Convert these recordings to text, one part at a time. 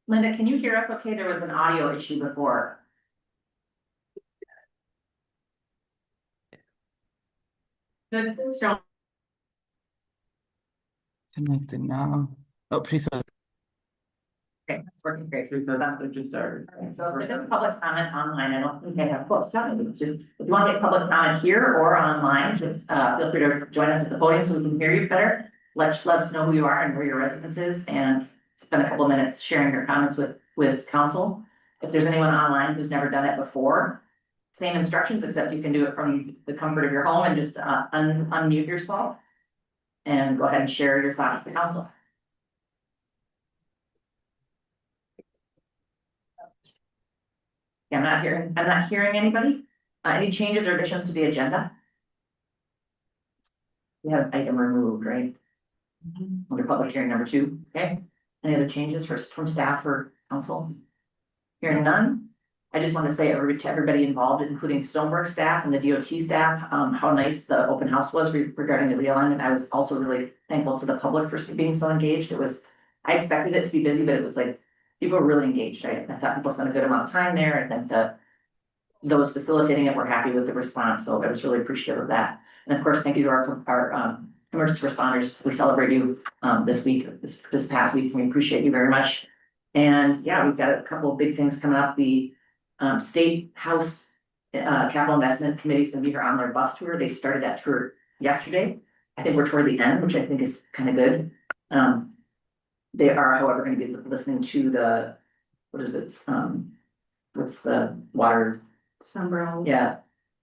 Linda, can you hear us okay? There was an audio issue before. Good, so. Connected now. Oh, please. Okay, it's working great. So that's what just started. Okay, so if there's public comment online, I don't think they have books. If you want to get public comment here or online, just feel free to join us at the podium so we can hear you better. Let us know who you are and where your residence is and spend a couple of minutes sharing your comments with council. If there's anyone online who's never done it before, same instructions, except you can do it from the comfort of your home and just unmute yourself. And go ahead and share your thoughts with the council. Yeah, I'm not hearing anybody. Any changes or additions to the agenda? We have item removed, right? Under public hearing number 2, okay? Any other changes from staff or council? Hearing none. I just want to say to everybody involved, including Stoneburg staff and the DOT staff, how nice the open house was regarding the realignment. I was also really thankful to the public for being so engaged. I expected it to be busy, but it was like, people were really engaged. I thought people spent a good amount of time there. I think that those facilitating it were happy with the response, so I was really appreciative of that. And of course, thank you to our emergency responders. We celebrate you this week, this past week. We appreciate you very much. And yeah, we've got a couple of big things coming up. The State House Capital Investment Committee is going to be here on their bus tour. They started that tour yesterday. I think we're toward the end, which I think is kind of good. They are, however, going to be listening to the, what is it? What's the water? Sunbrown. Yeah,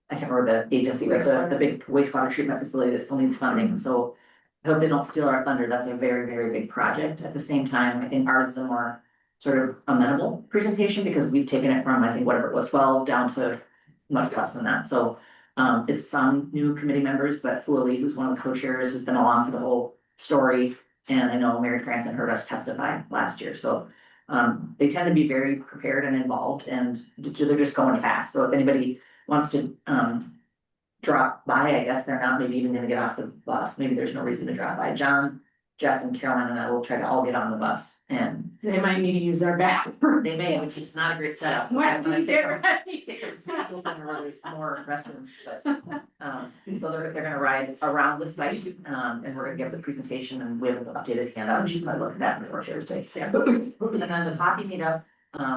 I can't remember the agency, but the big wastewater treatment facility that still needs funding, so I hope they don't steal our thunder. That's a very, very big project. At the same time, I think ours is a more sort of amenable presentation because we've taken it from, I think, whatever it was, 12 down to much less than that. So it's some new committee members, but Fully, who's one of the co-chairs, has been along for the whole story. And I know Mary Franson heard us testify last year, so they tend to be very prepared and involved, and they're just going fast. So if anybody wants to drop by, I guess they're not maybe even gonna get off the bus. Maybe there's no reason to drop by. John, Jeff, and Caroline and I will try to all get on the bus, and They might need to use our bathroom. they may, which is not a great setup. When I'm gonna you take get them- ready. take them to people somewhere where there's more restrooms, but so they're gonna ride around the site, and we're gonna give the presentation, and we have an updated handout. You should probably look at that before Thursday. Yeah. And then the hockey meetup,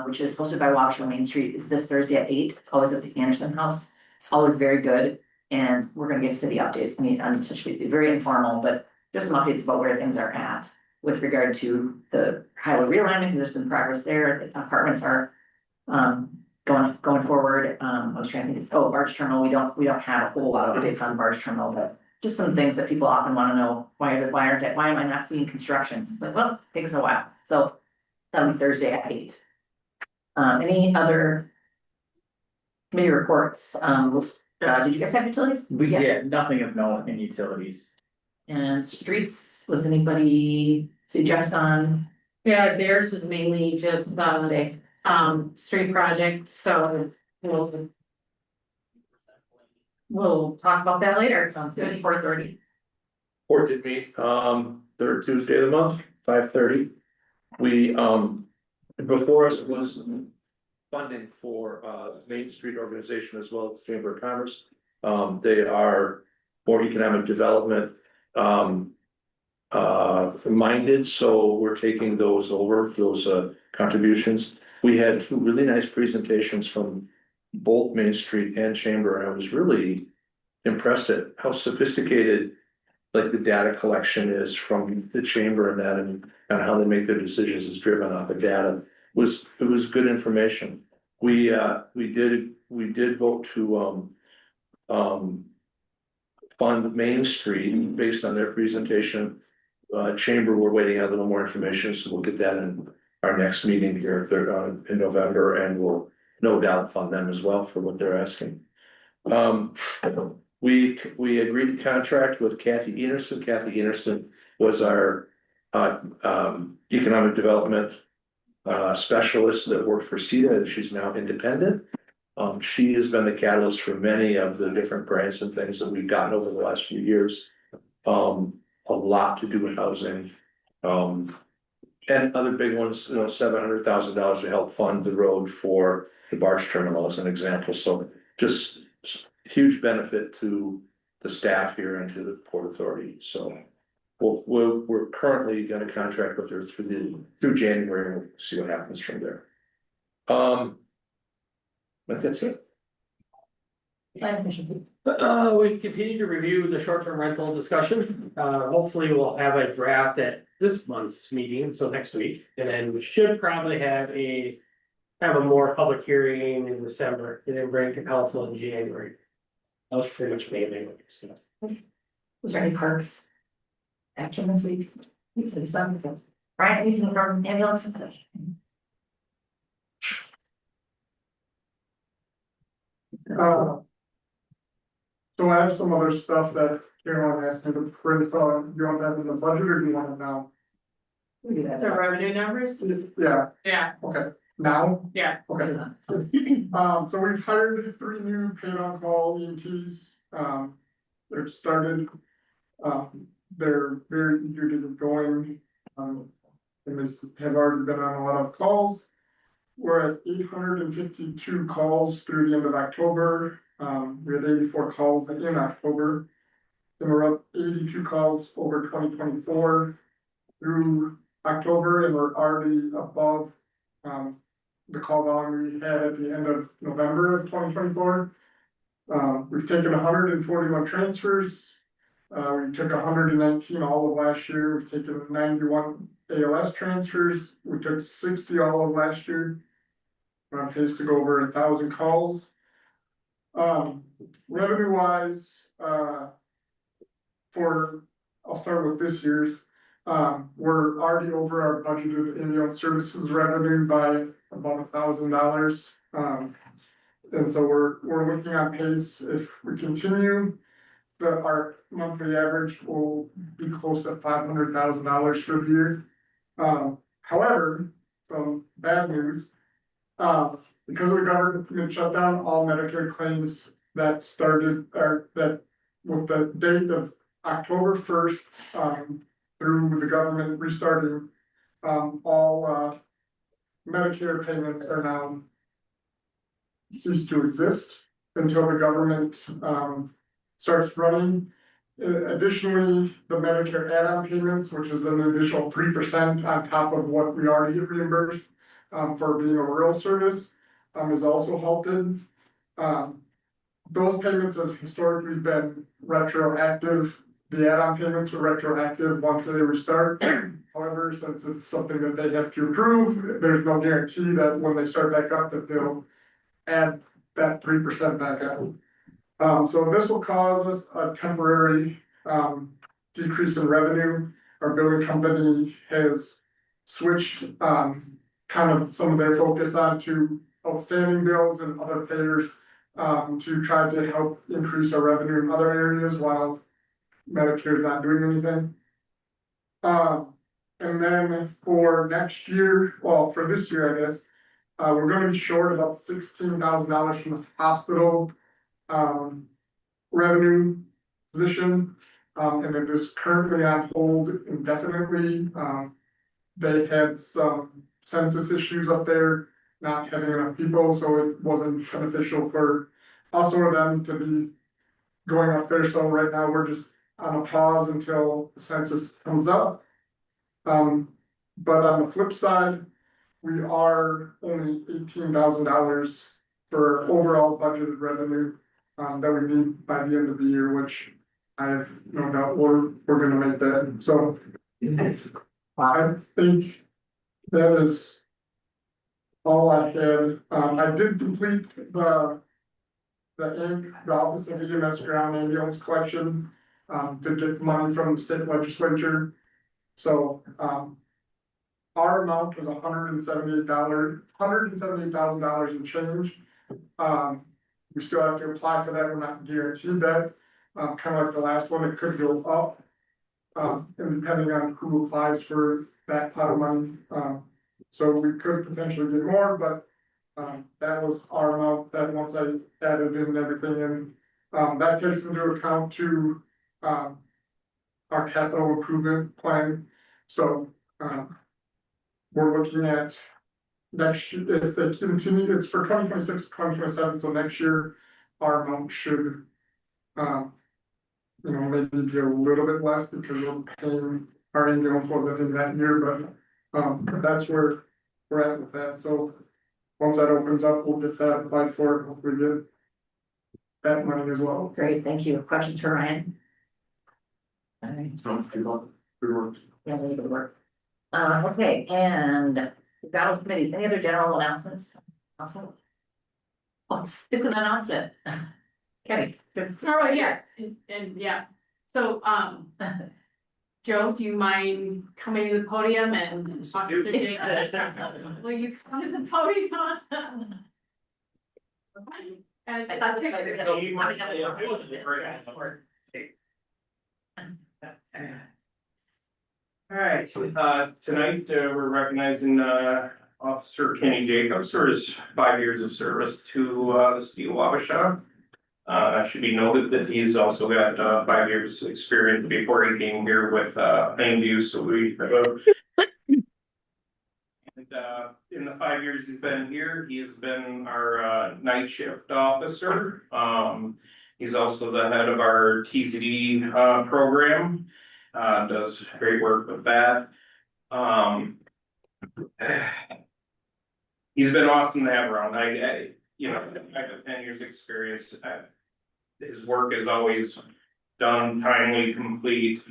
which is hosted by Wabasha Main Street, is this Thursday at 8. It's always at the Anderson House. It's always very good, and we're gonna give city updates. I mean, I'm such very informal, but just some updates about where things are at with regard to the highway realignment, because there's been progress there. The apartments are going forward. I was trying to think of, barge terminal. We don't have a whole lot of updates on barge terminal, but just some things that people often want to know. Why am I not seeing construction? Like, well, it takes a while. So that'll be Thursday at 8. Any other committee reports? Did you guys have utilities? Yeah, nothing of note in utilities. And streets, was anybody suggest on Yeah, theirs was mainly just today? street project, so we'll talk about that later. Sounds good. 4:30. Board did meet, third Tuesday of the month, 5:30. We, before us was funding for, Main Street organization as well as Chamber of Commerce. They are for economic development, minded, so we're taking those over, those, contributions. We had 2 really nice presentations from both Main Street and Chamber, and I was really impressed at how sophisticated like the data collection is from the chamber and that, and how they make their decisions is driven off the data. It was good information. We did vote to fund Main Street based on their presentation. Chamber, we're waiting on a little more information, so we'll get that in our next meeting here in November, and we'll no doubt fund them as well for what they're asking. We agreed to contract with Kathy Enerson. Kathy Enerson was our economic development specialist that worked for CETA. She's now independent. She has been the catalyst for many of the different grants and things that we've gotten over the last few years. A lot to do with housing. And other big ones, $700,000 to help fund the road for the barge terminal as an example, so just huge benefit to the staff here and to the Port Authority, so. We're currently gonna contract with her through January, and we'll see what happens from there. But that's it. Planning commission. We continue to review the short-term rental discussion. Hopefully we'll have a draft at this month's meeting, so next week, and then we should probably have a more public hearing in December, and then bring it to council in January. That was pretty much mainly what we discussed. Was there any parks? Action this week? Brian, anything from ambulance? So I have some other stuff that Caroline asked me to print on, do you want that in the budget or do you want it now? We do that. So revenue numbers, Yeah, yeah, okay, now, yeah, okay. So we've hired 3 new paid on call EMTs, they're started. They're very eager to get going, and they have already been on a lot of calls. We're at 852 calls through the end of October, we had 84 calls in October. And we're up 82 calls over 2024 through October, and we're already above, the call volume we had at the end of November of 2024. We've taken 141 transfers. We took 119 all of last year, we've taken 91 ALS transfers, we took 60 all of last year. We're on pace to go over 1,000 calls. Revenue wise, I'll start with this year's. We're already over our budgeted ambulance services revenue by about $1,000. And so we're looking on pace, if we continue, our monthly average will be close to $500,000 for the year. However, some bad news. Because of the government shutdown, all Medicare claims that started, or that with the date of October 1st, through the government restarting, all Medicare payments are now cease to exist until the government starts running. Additionally, the Medicare add-on payments, which is an additional 3% on top of what we already get reimbursed for being a rural service, is also halted. Those payments have historically been retroactive. The add-on payments are retroactive once they restart. However, since it's something that they have to approve, there's no guarantee that when they start back up that they'll add that 3% back out. So this will cause us a temporary decrease in revenue. Our billing company has switched kind of some of their focus onto outstanding bills and other payers to try to help increase our revenue in other areas while Medicare is not doing anything. And then for next year, well, for this year, I guess, we're gonna be short about $16,000 from the hospital revenue position. And it is currently on hold indefinitely. They had some census issues up there, not having enough people, so it wasn't beneficial for us or them to be going up there. So right now, we're just on a pause until the census comes up. But on the flip side, we are only $18,000 for overall budgeted revenue that we need by the end of the year, which I have no doubt we're gonna make that. So I think that is all I had. I did complete the Office of EMS Ground Ambulance Collection, to get money from the state legislature. So, our amount was $178,000 and change. We still have to apply for that, we're not guaranteed that, kind of like the last one, it could go up. And depending on who applies for that pot of money, so we could potentially get more, but. That was our amount that once I added in everything, and that takes into account to our capital improvement plan. So we're looking at. Next, year, if they continue, it's for 2026, 2027. So next year, our amount should. You know, maybe be a little bit less because we're paying our ambulance wasn't in that year, but that's where we're at with that, so. Once that opens up, we'll get that applied for, hopefully get. That money as well. Great, thank you. Questions for Ryan? All right. Yeah, very good work. Okay, and ballot committees, any other general announcements? Also? Oh, it's an announcement. Okay, good. Oh, yeah, and yeah, so, Joe, do you mind coming to the podium and talk to Jake? Will you come to the podium? As I thought it was like- No, you might say, yeah, it was a great All right, tonight, we're recognizing, Officer Kenny Jacobs for his 5 years of service to, the city of Wabasha. It should be noted that he's also got, 5 years experience before he came here with, land use, so we, and, in the 5 years he's been here, he has been our, night shift officer. He's also the head of our TCD, program, does great work with that. He's been awesome to have around. I you know, I have 10 years experience. His work is always done timely, complete.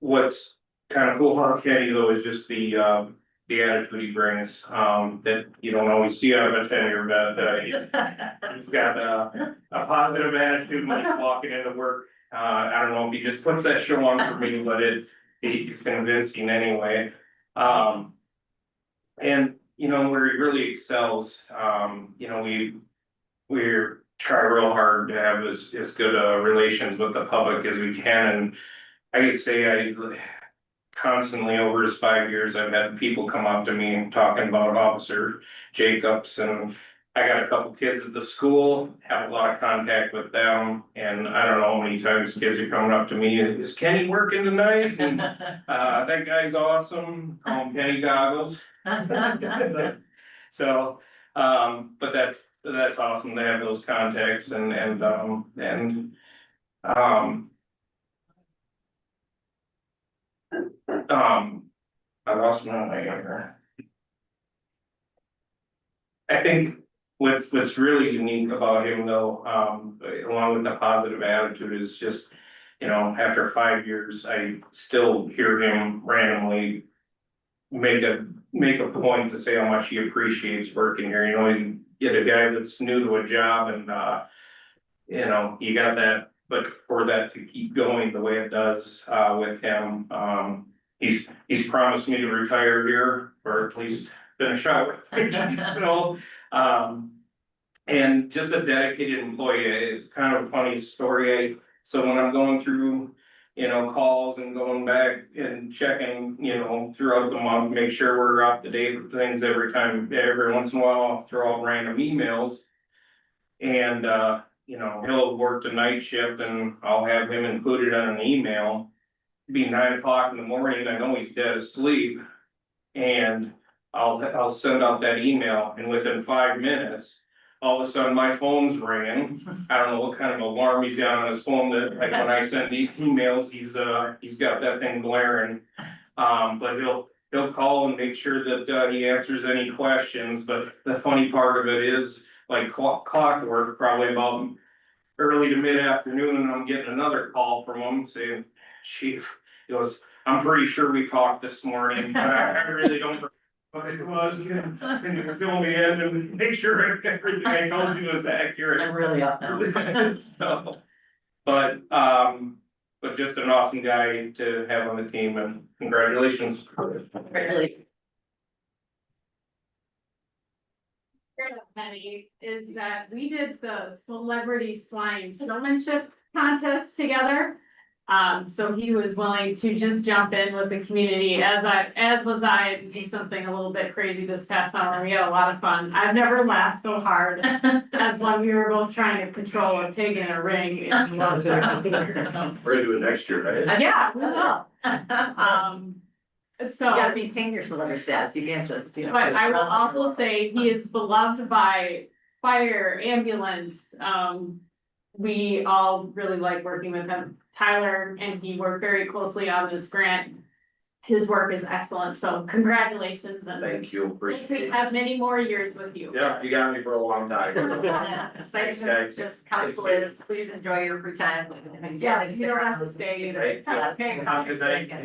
What's kind of cool about Kenny though is just the attitude he brings, that you don't always see out of a 10-year vet. He's got a positive attitude when he's walking into work. I don't know if he just puts that show on for me, but he's convincing anyway. And you know, where he really excels, you know, we're try real hard to have as good relations with the public as we can, and I could say I constantly over his 5 years, I've had people come up to me and talking about Officer Jacobs, and I got a couple kids at the school, have a lot of contact with them, and I don't know how many times kids are coming up to me, is Kenny working tonight? And, that guy's awesome, call him Kenny Goggles. So, but that's awesome to have those contacts I lost my way here. I think what's really unique about him though, along with the positive attitude is just, you know, after 5 years, I still hear him randomly make a point to say how much he appreciates working here. You know, you get a guy that's new to a job and, you know, you got that, but for that to keep going the way it does, with him, he's promised me to retire here, or at least finish out with me, so, and just a dedicated employee. It's kind of a funny story. So when I'm going through, you know, calls and going back and checking, you know, throughout the month, make sure we're up to date with things every once in a while, I'll throw out random emails. And, you know, he'll have worked a night shift and I'll have him included on an email. Be 9 o'clock in the morning, I know he's dead asleep. And I'll send out that email, and within 5 minutes, all of a sudden my phone's ringing. I don't know what kind of alarm he's got on his phone that, like, when I send these emails, he's got that thing blaring. But he'll call and make sure that he answers any questions, but the funny part of it is, like clockwork, probably about early to mid-afternoon, and I'm getting another call from him saying, Chief, he goes, I'm pretty sure we talked this morning, but I really don't know what it was. Can you fill me in and make sure everything I told you was accurate? I'm really up now. So, but just an awesome guy to have on the team, and congratulations. Really, Penny, is that we did the celebrity swine showmanship contest together. So he was willing to just jump in with the community as was I to do something a little bit crazy this past summer. We had a lot of fun. I've never laughed so hard as when we were both trying to control a pig in a ring. We're gonna do it next year, right? Yeah, we will. You So. gotta maintain your celebrity status, you can't just, you know. But I will also say he is beloved by fire, ambulance, we all really like working with him. Tyler, and he worked very closely on this grant. His work is excellent, so congratulations and Thank you, appreciate we it. have many more years with you. Yeah, you got me for a long time. Exciting, guys. just council is, please enjoy your free time. Yeah, you don't have to stay either. Thank you. Okay. Have a good night. Good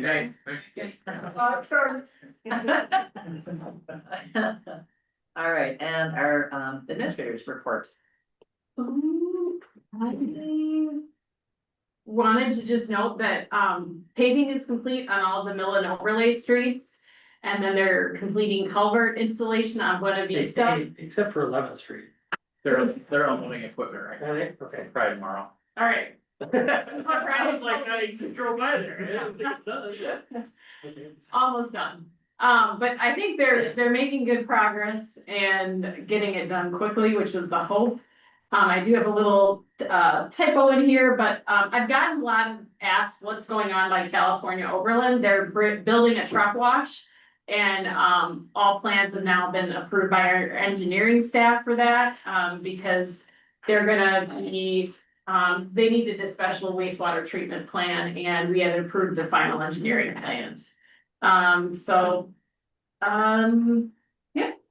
night. All right, and our administrators report. I wanted to just note that paving is complete on all the mill and overlay streets. And then they're completing culvert installation on Wabasha. Except for 11th Street. They're unloading equipment right now. Are they? Okay. Probably tomorrow. All right. I was like, I just drove by there. I didn't think it's done. Okay. Almost done. But I think they're making good progress and getting it done quickly, which was the hope. I do have a little typo in here, but I've gotten a lot of asked what's going on by California Oberlin. They're building a truck wash. And all plans have now been approved by our engineering staff for that, because they're gonna be, they needed a special wastewater treatment plan and we had approved the final engineering plans. Yeah,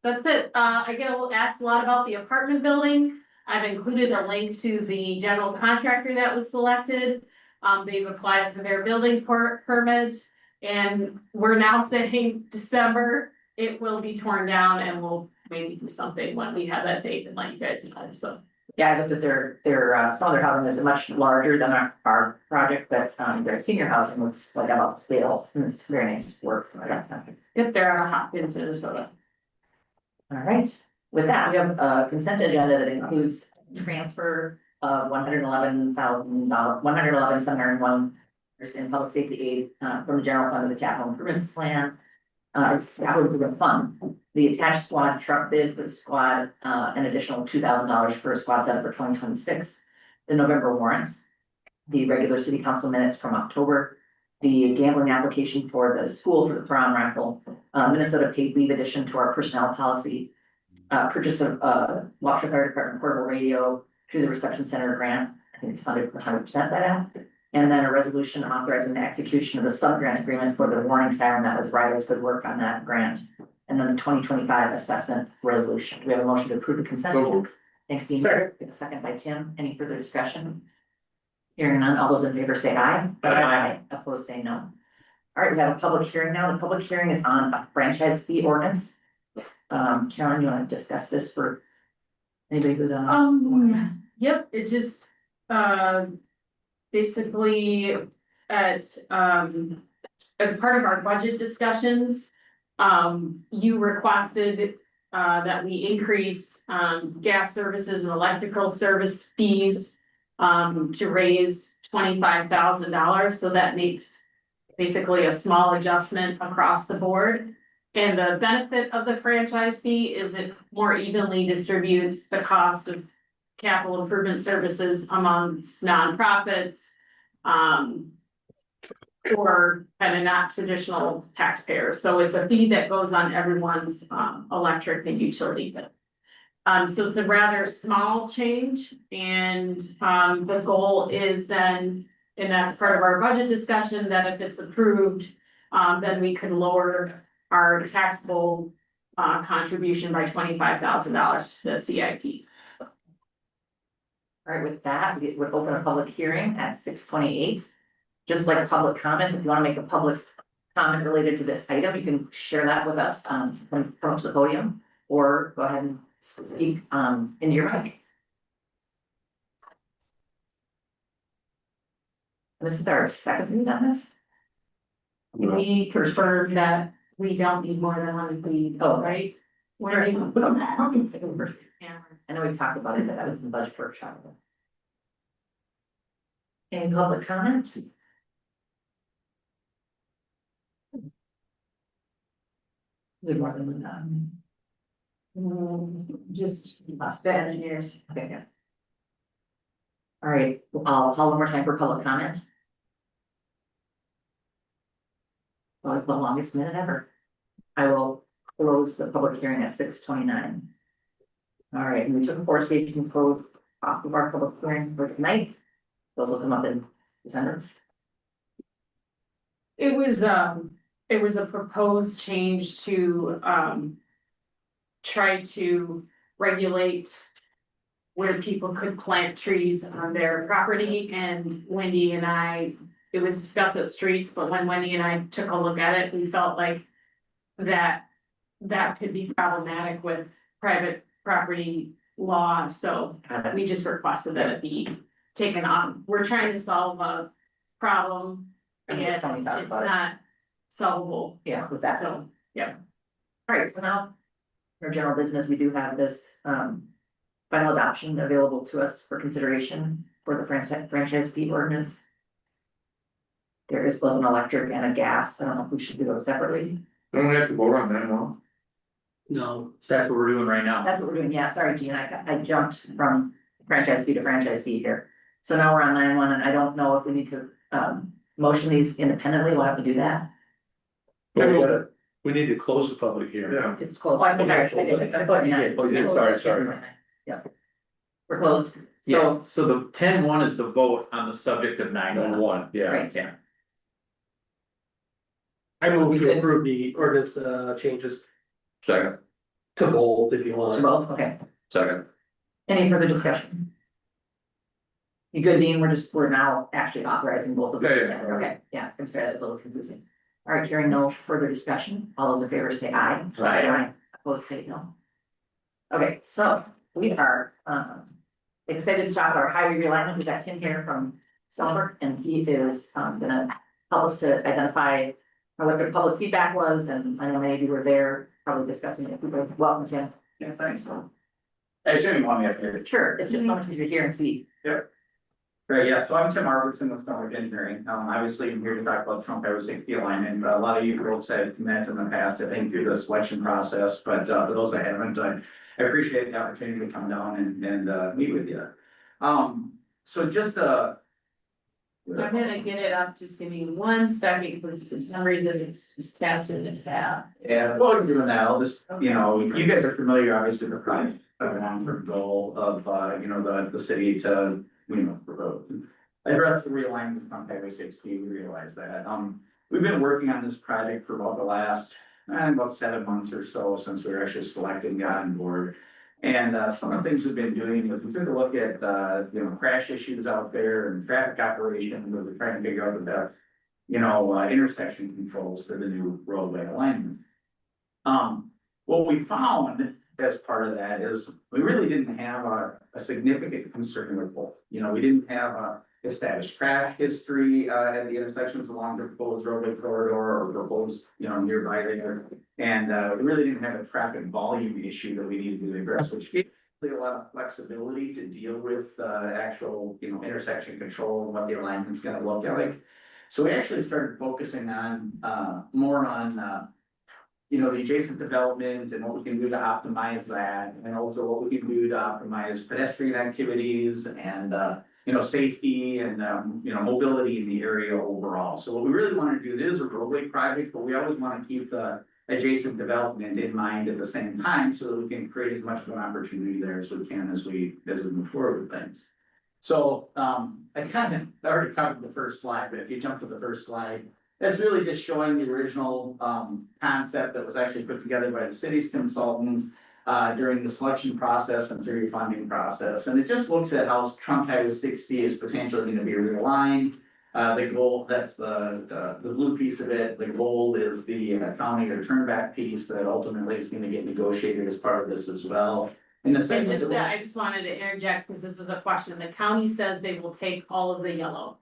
that's it. I get asked a lot about the apartment building. I've included a link to the general contractor that was selected. They've applied for their building permit. And we're now saying December, it will be torn down and we'll maybe do something when we have that date and let you guys know, so. Yeah, I looked at their some of their housing is much larger than our project, but their senior housing looks like about scale, and it's very nice work. If they're out of Hopkins, Minnesota. All right, with that, we have a consent agenda that includes transfer of $111,701 in public safety aid from the general fund to the capital improvement plan. Capital improvement fund, the attached squad truck bid for the squad, an additional $2,000 for a squad setup for 2026. The November warrants, the regular city council minutes from October, the gambling application for the school for the prom raffle, Minnesota paid leave addition to our personnel policy, purchase of Wabasha Fire Department portable radio through the reception center grant. I think it's funded 100% by that. And then a resolution authorizing the execution of the sub-grant agreement for the warning siren. That was Riley's good work on that grant. And then the 2025 assessment resolution. Do we have a motion to approve the consent? So moved. Thanks, Dean. Second. A second by Tim. Any further discussion? Hearing none, all those in favor say aye. Aye. Opposed, say no. All right, we have a public hearing now. The public hearing is on a franchise fee ordinance. Karen, you want to discuss this for anybody who's on? Yep, it just, basically at, as part of our budget discussions, you requested that we increase gas services and electrical service fees to raise $25,000, so that makes basically a small adjustment across the board. And the benefit of the franchise fee is it more evenly distributes the cost of capital improvement services amongst nonprofits, or kind of not traditional taxpayers. So it's a fee that goes on everyone's electric and utility bill. So it's a rather small change, and the goal is then, and that's part of our budget discussion, that if it's approved, then we can lower our taxable contribution by $25,000 to the CIP. All right, with that, we would open a public hearing at 6:28. Just like a public comment, if you want to make a public comment related to this item, you can share that with us from the podium, or go ahead and speak into your mic. This is our second read on this. We confirmed that we don't need more than one fee, right? Where do you? Yeah. I know we talked about it, but that was in the budget workshop. Any public comment? Is there more than that? Just Us. the engineers. Okay, yeah. All right, I'll call one more time for public comment. like the longest minute ever. I will close the public hearing at 6:29. All right, and we took forestation code off of our public hearing for tonight. Those will come up in December. It was a proposed change to, try to regulate where people could plant trees on their property, and Wendy and I, it was discussed at streets, but when Wendy and I took a look at it, we felt like that could be problematic with private property law, so we just requested that it be taken off. We're trying to solve a problem, and And tell me it's about it. not solvable, Yeah, with that. so, yeah. All right, so now, for general business, we do have this final adoption available to us for consideration for the franchise fee ordinance. There is both an electric and a gas. I don't know if we should do those separately. Don't we have to vote on that one? No, That's what we're doing right now. That's what we're doing. Yeah, sorry, Gene, I jumped from franchise fee to franchise fee here. So now we're on 9-1, and I don't know if we need to motion these independently. We'll have to do that. But we need to close the public hearing. Yeah. It's closed. Oh, I think I did. I thought you did. Oh, you did. Sorry. Yeah. We're closed. Yeah, So, so the 10-1 is the vote on the subject of 9-1. One, yeah. right, Yeah. I move We to good? approve the ordinance changes Second, to bold if you to want. both, okay. second. Any further discussion? You good, Dean? We're now actually authorizing both of them. Yeah. Okay, yeah, I'm sorry, that was a little confusing. All right, hearing no further discussion, all those in favor say aye. Aye. Opposed say no. Okay, so we are excited to talk about our highway realignment. We got Tim here from Silver, and he is gonna help us to identify what the public feedback was, and I know many of you were there, probably discussing it. Welcome, Tim. Yeah, thanks. I shouldn't want me up here. Sure, it's just so much easier to hear and see. Right, yeah, so I'm Tim Robertson with Norwood Engineering. Obviously, I'm here to talk about Trump Highway 60 alignment, but a lot of you folks have met in the past, I think, through the selection process, but for those I haven't, I appreciate the opportunity to come down and meet with you. So just I'm gonna get it up, just give me 1 second, because for some reason it's just passing the tab. yeah, while you're doing that, I'll just, you guys are familiar, obviously, with the project, long-term goal of, the city to, address the realignment from Highway 60, we realize that. We've been working on this project for about the last, about 7 months or so since we were actually selected and got on board. And some of the things we've been doing is we took a look at, crash issues out there and traffic operation, where we're trying to figure out the best, intersection controls for the new roadway alignment. What we found as part of that is we really didn't have a significant concern with both. We didn't have a established crash history at the intersections along the proposed roadway corridor or proposed, nearby there. And we really didn't have a traffic volume issue that we needed to address, which gave a lot of flexibility to deal with actual, intersection control and what the alignment's gonna look like. So we actually started focusing on more on the adjacent development and what we can do to optimize that, and also what we can do to optimize pedestrian activities and safety and mobility in the area overall. So what we really want to do, it is a roadway project, but we always want to keep the adjacent development in mind at the same time, so that we can create as much of an opportunity there as we can as we move forward with things. So I kind of already covered the first slide, but if you jump to the first slide, that's really just showing the original concept that was actually put together by the city's consultant during the selection process and through your funding process. And it just looks at how Trump Highway 60 is potentially going to be realigned. The goal, that's the blue piece of it. The gold is the county or turnback piece that ultimately is going to get negotiated as part of this as well. And the And second. just, I just wanted to interject, because this is a question, the county says they will take all of the yellow.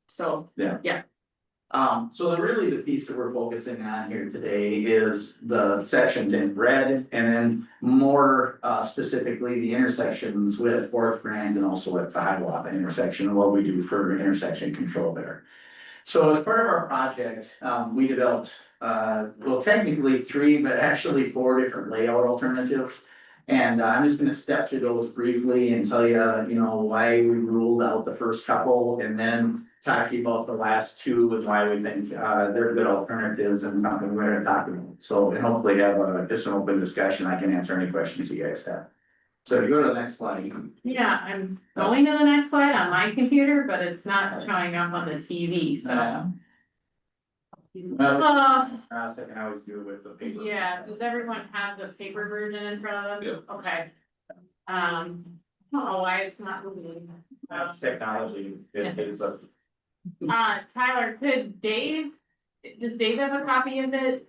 So, So really the piece that we're focusing on here today is the sections in red, and then more specifically, the intersections with Fourth Grand and also at the Hiawatha intersection, and what we do for intersection control there. So as part of our project, we developed, technically 3, but actually 4 different layout alternatives. And I'm just gonna step through those briefly and tell you, why we ruled out the first couple, and then talk to you about the last two and why we think, they're good alternatives and something we're gonna talk about. So, and hopefully have just an open discussion, I can answer any questions you guys have. So if you go to the next slide, you can. Yeah, I'm going to the next slide on my computer, but it's not showing up on the TV, so. I can always do it with the paper. Yeah, does everyone have the paper version in front of them? Okay. I don't know why it's not moving. That's technology, it's a. Tyler, does Dave have a copy of it?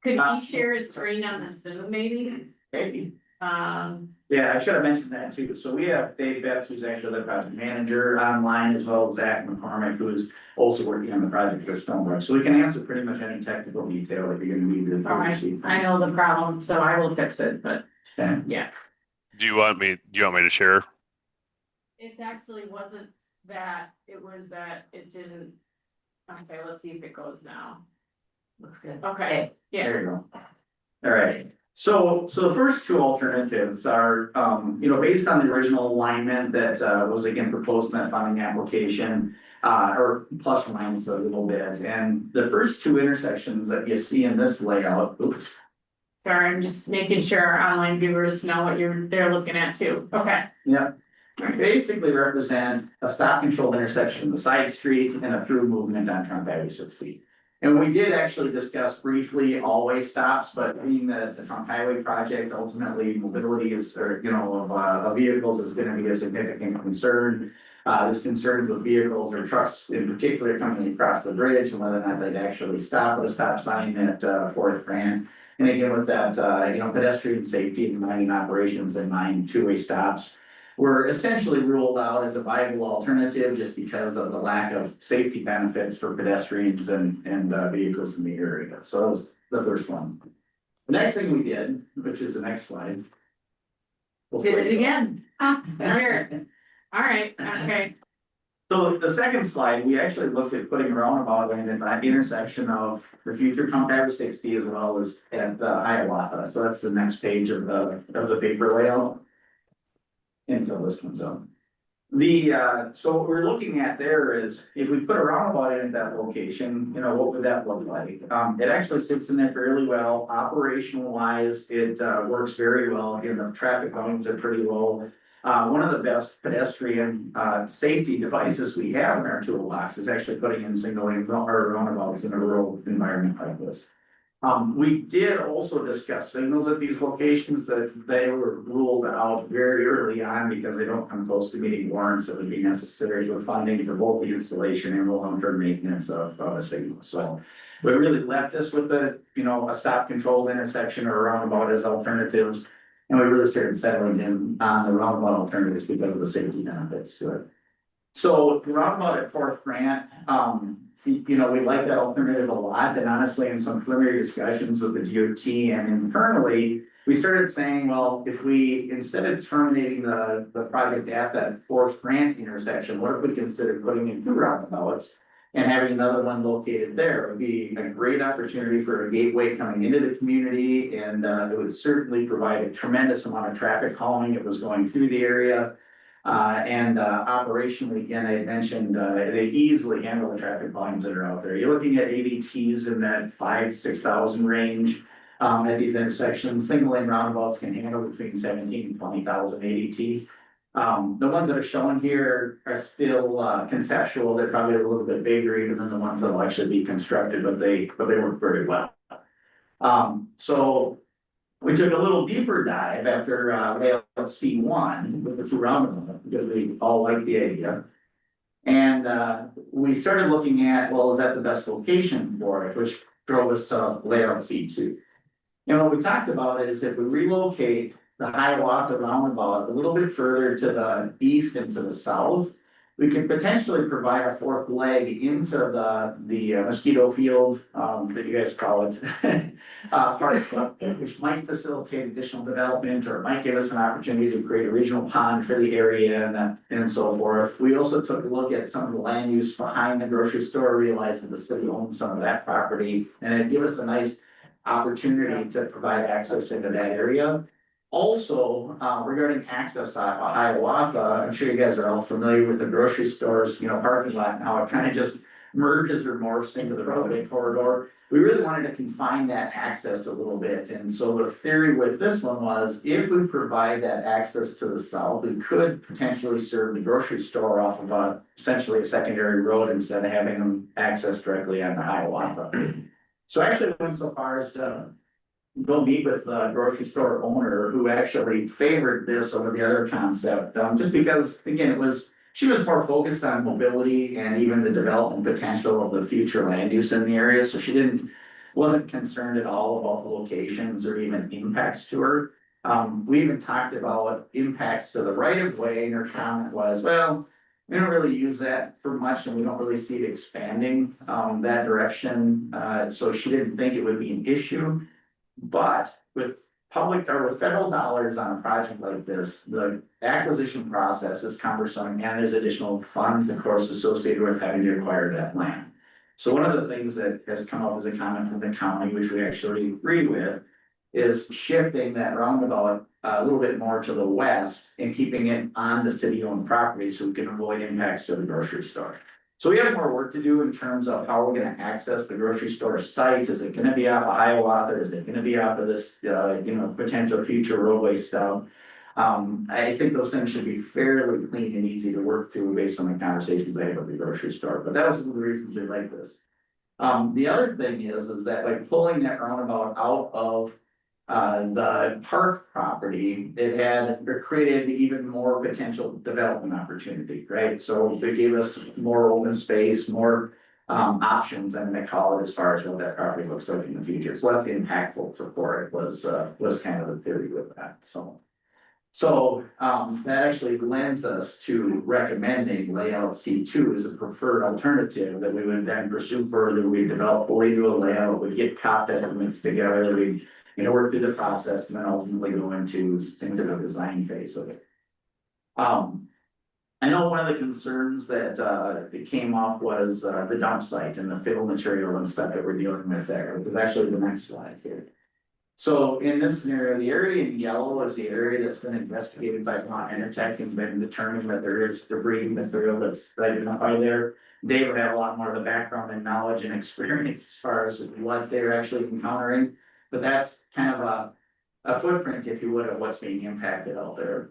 Could he share his screen on the Zoom maybe? Maybe. Um, Yeah, I should have mentioned that too. So we have Dave Betts, who's actually the project manager online, as well as Zach McCormick, who is also working on the project for Stonebrook. So we can answer pretty much any technical detail that you're gonna need to. all right, I know the problem, so I will fix it, but yeah. Do you want me to share? It actually wasn't that, it was that it didn't. Okay, let's see if it goes now. Looks good. Okay, yeah. There you go. All right, so the first two alternatives are, based on the original alignment that was again proposed in that funding application. Or plus or minus a little bit, and the first two intersections that you see in this layout, oops. Sorry, I'm just making sure our online viewers know what they're looking at too. Okay. Yeah, basically represent a stop controlled intersection of the side street and a through movement on Trunk Highway 60. And we did actually discuss briefly all-way stops, but being that it's a trunk highway project, ultimately mobility of vehicles is gonna be a significant concern. There's concerns with vehicles or trucks in particular coming across the bridge and whether or not they'd actually stop at a stop sign at Fourth Grant. And again, with that, pedestrian safety and mining operations in mind, two-way stops were essentially ruled out as a viable alternative just because of the lack of safety benefits for pedestrians and vehicles in the area. So that was the first one. The next thing we did, which is the next slide. Did it again. There. All right, okay. So the second slide, we actually looked at putting a roundabout in at that intersection of the future Trunk Highway 60 as well as at Hiawatha. So that's the next page of the paper layout. Until this comes up. So what we're looking at there is, if we put a roundabout in at that location, what would that look like? It actually sits in there fairly well, operational wise, it works very well, again, the traffic volumes are pretty low. One of the best pedestrian safety devices we have in our toolbox is actually putting in single lane or roundabouts in a rural environment like this. We did also discuss signals at these locations that they were ruled out very early on because they don't come close to meeting warrants that would be necessary for funding for both the installation and the long-term maintenance of a signal. So we really left this with a stop controlled intersection or a roundabout as alternatives. And we really started settling in on the roundabout alternatives because of the safety benefits to it. So the roundabout at Fourth Grant, we like that alternative a lot, and honestly, in some preliminary discussions with the DOT and internally, we started saying, well, if we, instead of terminating the project at that Fourth Grant intersection, what if we consider putting in two roundabouts and having another one located there? It would be a great opportunity for a gateway coming into the community, and it would certainly provide a tremendous amount of traffic calming that was going through the area. Operationally, again, I had mentioned, they easily handle the traffic volumes that are out there. You're looking at ADTs in that 5,000-6,000 range. At these intersections, single lane roundabouts can handle between 17,000 and 20,000 ADTs. The ones that are shown here are still conceptual. They're probably a little bit bigger even than the ones that will actually be constructed, but they work very well. So we took a little deeper dive after layout C1 with the two roundabouts because we all like the idea. And we started looking at, well, is that the best location for it, which drove us to layout C2. And what we talked about is if we relocate the Hiawatha roundabout a little bit further to the east and to the south, we could potentially provide a fourth leg into the mosquito field, that you guys call it, which might facilitate additional development or might give us an opportunity to create a regional pond for the area and so forth. We also took a look at some of the land use behind the grocery store, realized that the city owns some of that property, and it gave us a nice opportunity to provide access into that area. Also, regarding access off of Hiawatha, I'm sure you guys are all familiar with the grocery stores, parking lot, and how it kind of just merges or morphs into the roadway corridor. We really wanted to confine that access a little bit, and so the theory with this one was, if we provide that access to the south, we could potentially serve the grocery store off of essentially a secondary road instead of having them access directly on the Hiawatha. So actually I went so far as to go meet with the grocery store owner who actually favored this over the other concept, just because, again, she was more focused on mobility and even the development potential of the future land use in the area, so she wasn't concerned at all about the locations or even impacts to her. We even talked about impacts to the right of way, and her comment was, well, we don't really use that for much and we don't really see it expanding, that direction. So she didn't think it would be an issue. But with federal dollars on a project like this, the acquisition process is cumbersome and there's additional funds, of course, associated with having to acquire that land. So one of the things that has come up as a comment from the county, which we actually agree with, is shifting that roundabout a little bit more to the west and keeping it on the city-owned property so we can avoid impacts to the grocery store. So we have more work to do in terms of how we're gonna access the grocery store site. Is it gonna be off of Hiawatha? Is it gonna be off of this, potential future roadway stuff? I think those things should be fairly clean and easy to work through based on the conversations I had with the grocery store, but that was one of the reasons we like this. The other thing is that by pulling that roundabout out of the park property, it created even more potential development opportunity, right? So it gave us more open space, more options, I'm gonna call it, as far as what that property looks like in the future. It's less impactful for it was kind of the theory with that, so. So that actually lends us to recommending layout C2 as a preferred alternative that we would then pursue further. We develop fully do a layout, we get cost estimates together, we work through the process and then ultimately go into the design phase of it. I know one of the concerns that it came up was the dump site and the fill material and stuff that we're dealing with there, which is actually the next slide here. So in this scenario, the area in yellow is the area that's been investigated by Vermont Intertech and been determined that there is debris material that's identified there. Dave would have a lot more of the background and knowledge and experience as far as what they're actually encountering. But that's kind of a footprint, if you would, of what's being impacted out there.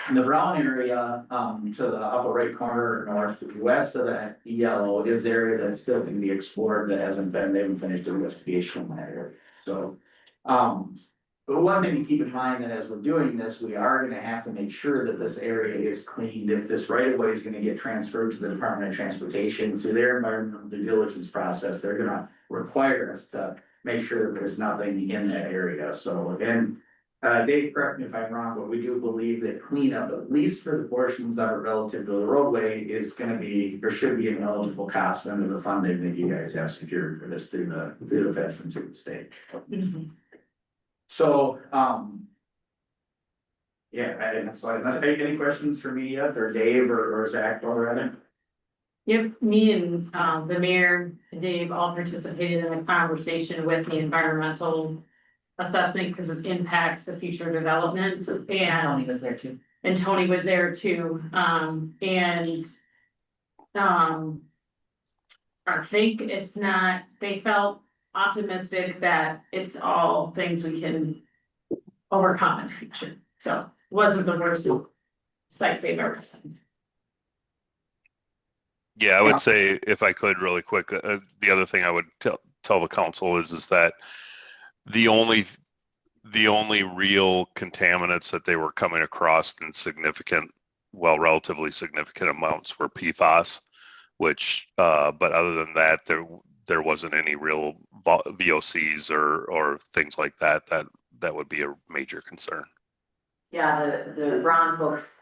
In the brown area, to the upper right corner northwest of that yellow is the area that's still can be explored that they haven't finished the investigation in that area. So, but one thing to keep in mind that as we're doing this, we are gonna have to make sure that this area is cleaned. If this right of way is gonna get transferred to the Department of Transportation through their environmental due diligence process, they're gonna require us to make sure that there's nothing in that area. So again, Dave, correct me if I'm wrong, but we do believe that cleanup, at least for the portions that are relative to the roadway, is gonna be, or should be an eligible cost under the funding that you guys have secured for this through the feds and through the state. So, yeah, any questions for me yet, or Dave or Zach already? Yep, me and the mayor and Dave all participated in a conversation with the environmental assessment because it impacts the future development, Tony was there too. and Tony was there too, I think they felt optimistic that it's all things we can overcome in the future, so it wasn't the worst site they've ever seen. Yeah, I would say, if I could really quick, the other thing I would tell the council is that the only real contaminants that they were coming across in relatively significant amounts were PFAS, which, but other than that, there wasn't any real VOCs or things like that would be a major concern. Yeah, the Ron folks,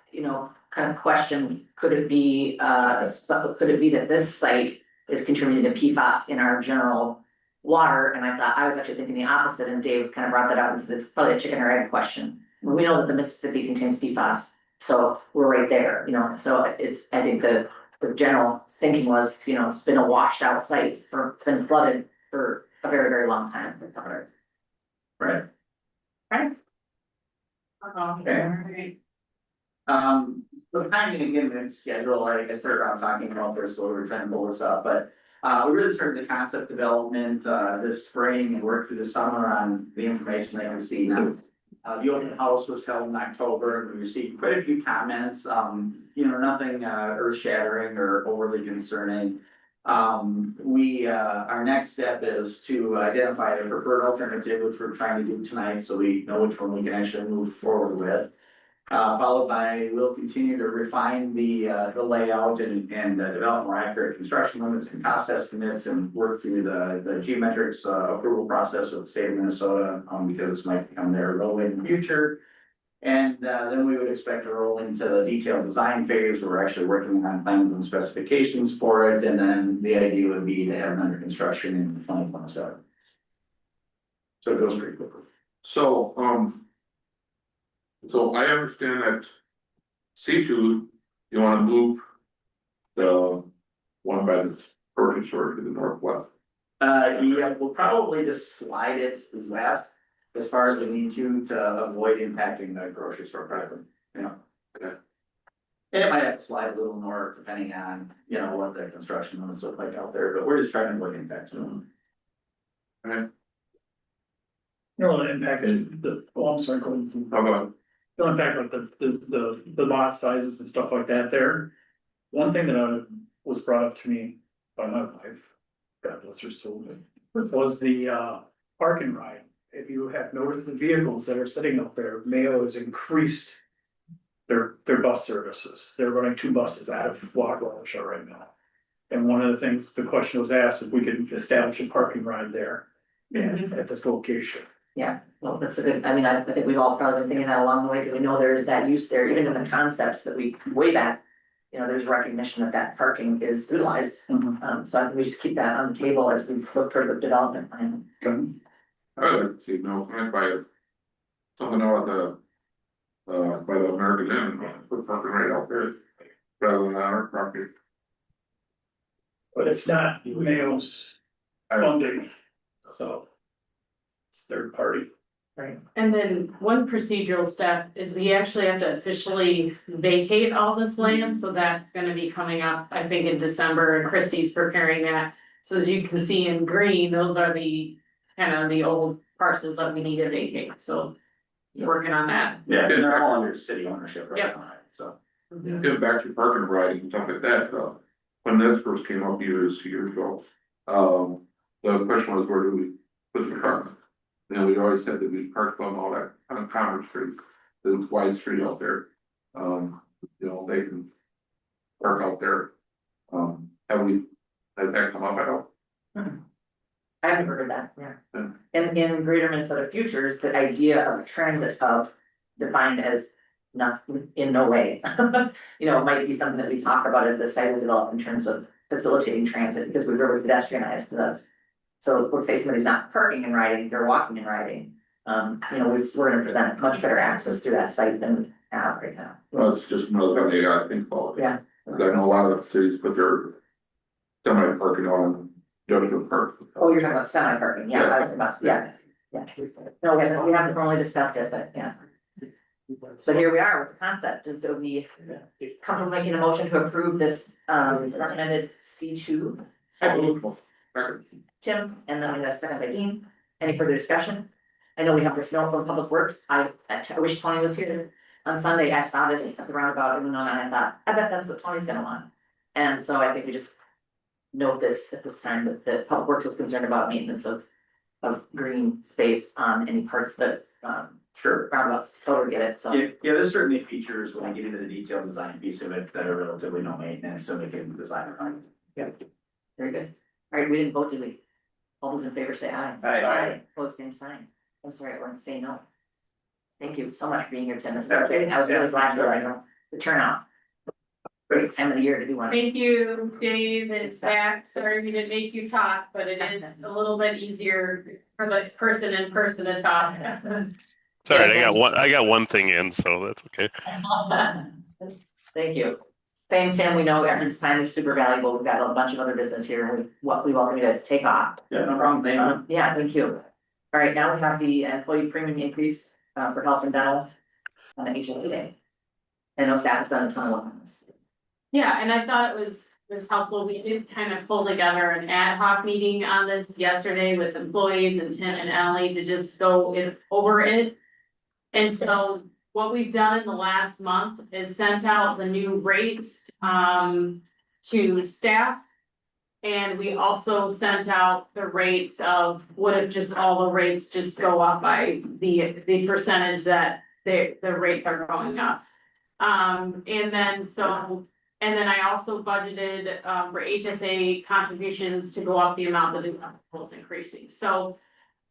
kind of question, could it be that this site is contributing to PFAS in our general water? And I was actually thinking the opposite, and Dave kind of brought that up and said it's probably a chicken or egg question. We know that the Mississippi contains PFAS, so we're right there, so I think the general thinking was, it's been a washed out site it's been flooded for a very, very long time. Right. Right. Okay. The timing again, the schedule, I started around talking about this, so we were trying to pull this up, but. We really started the concept development, this spring and worked through the summer on the information that you see now. The open house was held in October and we received quite a few comments, nothing, earth shattering or overly concerning. Our next step is to identify the preferred alternative, which we're trying to do tonight, so we know which one we can actually move forward with. Followed by, we'll continue to refine the layout and develop more accurate construction limits and cost estimates and work through the geometrics approval process with the state of Minnesota, because this might become their roadway in the future. And then we would expect to roll into the detailed design phase, where we're actually working on plans and specifications for it, and then the idea would be to have it under construction in 2027. So it goes pretty quickly. So I understand that C2, you wanna move the one by the grocery store to the northwest. Yeah, we'll probably just slide it west as far as we need to avoid impacting the grocery store property, Okay. And it might have to slide a little north depending on, what the construction limits look like out there, but we're just trying to avoid impacts to them. The impact is I'm sorry, going from. How about, The impact like the lot sizes and stuff like that there. One thing that was brought up to me by my wife, God bless her soul, was the park and ride. If you have noticed the vehicles that are sitting up there, Mayo has increased their bus services. They're running 2 buses out of Wabasha right now. And one of the things, the question was asked if we could establish a parking ride there at this location. Yeah, well, that's a good, I mean, I think we've all probably been thinking that along the way, because we know there is that use there, even in the concepts that we way back. There's recognition that parking is utilized, so I think we just keep that on the table as we look toward the development plan. I would like to see, can I buy something out at the, by the American Inn, put parking right out there, rather than on our property. But it's not Mayo's funding, so. It's third party. Right. And then one procedural step is we actually have to officially vacate all this land, so that's gonna be coming up, I think, in December, and Christie's preparing that. So as you can see in green, those are the kind of the old parcels that we need to vacate, so working on that. Yeah, and they're all under city ownership right Yep. now, so. Get back to parking and riding and stuff like that, when this first came up years ago. The question was, where do we put the trucks? And we always said that we parked on all that on Commerce Street, this wide street out there. They can park out there. Has that come up at all? I haven't heard of that, yeah. Yeah. In Greater Minnesota Futures, the idea of a transit hub defined as nothing, in no way. It might be something that we talk about as the site is developed in terms of facilitating transit, because we really pedestrianized the. So let's say somebody's not parking and riding, they're walking and riding. We're gonna present much better access through that site than we have right now. Well, it's just another thing you gotta think about. Yeah. 'Cause I know a lot of cities put their semi parking on industrial park. Oh, you're talking about semi parking, yeah, I was about, yeah. No, we haven't formally discussed it, but yeah. So here we are with the concept, and so we come making a motion to approve this recommended C2. Tim, and then we got a second by Dean. Any further discussion? I know we have this note from Public Works. I wish Tony was here. On Sunday, I saw this at the roundabout, and I thought, I bet that's what Tony's gonna want. And so I think we just note this at this time, that Public Works is concerned about maintenance of green space on any parts that Sure. roundabouts totally get it, so. Yeah, there's certainly features when we get into the detailed design piece of it that are relatively no maintenance, so we can design it right. Very good. All right, we didn't vote, did we? All those in favor say aye. Aye. Opposed, same sign. I'm sorry, I wanted to say no. Thank you so much for being here, Tim. This is exciting. I was really glad for the turnout. Great time of the year to do one. Thank you, Dave and Zach. Sorry we didn't make you talk, but it is a little bit easier for the person in person to talk. It's all right. I got one thing in, so that's okay. Thank you. Same, Tim, we know everyone's time is super valuable. We've got a bunch of other business here, and we welcome you to take off. Yeah, no problem, thank you. Yeah, thank you. All right, now we have the employee premium increase for health and dental. on the HSA day. I know staff has done a ton of work on this. Yeah, and I thought it was helpful. We did kind of pull together an ad hoc meeting on this yesterday with employees and Tim and Ally to just over it. And so what we've done in the last month is sent out the new rates to staff. And we also sent out the rates of what if just all the rates just go up by the percentage that the rates are going up. And then I also budgeted for HSA contributions to go up the amount that the deductible is increasing. So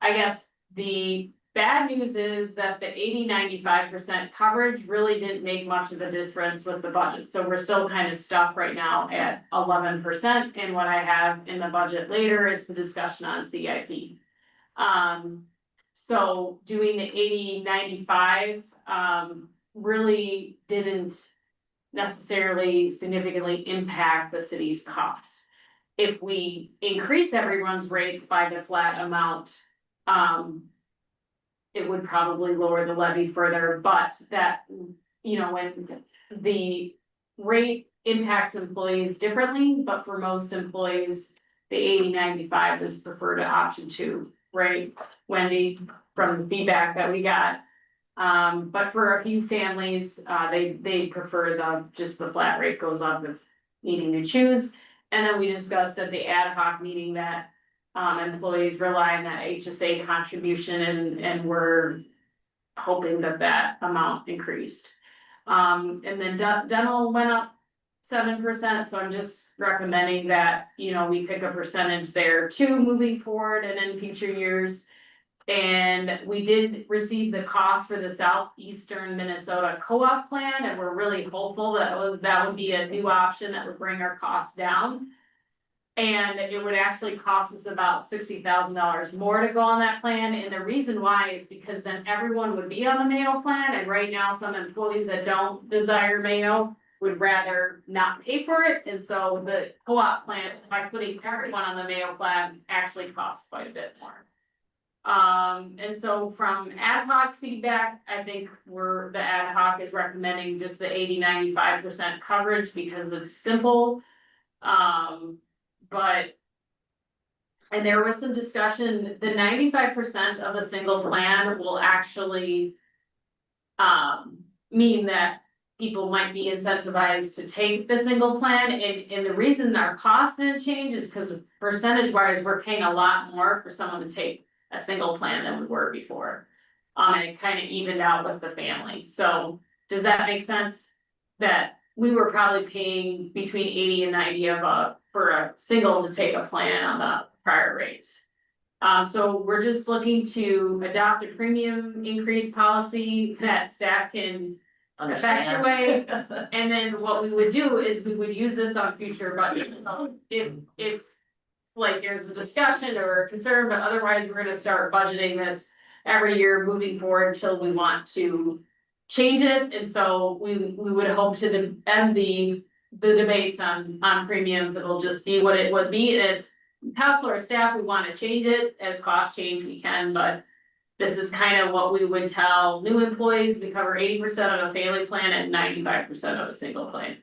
I guess the bad news is that the 80-95% coverage really didn't make much of a difference with the budget. So we're still kind of stuck right now at 11%. And what I have in the budget later is the discussion on CIP. So doing the 80-95 really didn't necessarily significantly impact the city's costs. If we increase everyone's rates by the flat amount, it would probably lower the levy further, but that, you know, when the rate impacts employees differently, but for most employees, the 80-95 is preferred to option 2, right, Wendy, from the feedback that we got. But for a few families, they prefer just the flat rate goes up if needing to choose. And then we discussed at the ad hoc meeting that employees rely on that HSA contribution and we're hoping that amount increased. And then dental went up 7%, so I'm just recommending that, you know, we pick a percentage there too moving forward and in future years. And we did receive the cost for the Southeastern Minnesota co-op plan, and we're really hopeful that would be a new option that would bring our costs down. And it would actually cost us about $60,000 more to go on that plan, and the reason why is because then everyone would be on the Mayo plan, and right now some employees that don't desire Mayo would rather not pay for it, and so the co-op plan, by putting everyone on the Mayo plan, actually costs quite a bit more. And so from ad hoc feedback, I think the ad hoc is recommending just the 80-95% coverage because it's simple. And there was some discussion, the 95% of a single plan will actually mean that people might be incentivized to take the single plan, and the reason our costs didn't change is because percentage wise, we're paying a lot more for someone to take a single plan than we were before. And it kind of evened out with the family. So does that make sense? That we were probably paying between 80 and 90 for a single to take a plan on the prior rates. So we're just looking to adopt a premium increase policy that staff can effectuate. And then what we would do is we would use this on future budgets. If like there's a discussion or a concern, but otherwise we're gonna start budgeting this every year moving forward until we want to change it. And so we would hope to end the debates on premiums. It'll just be what it would be. If council or staff, we want to change it as costs change, we can, but this is kind of what we would tell new employees. We cover 80% of a family plan and 95% of a single plan.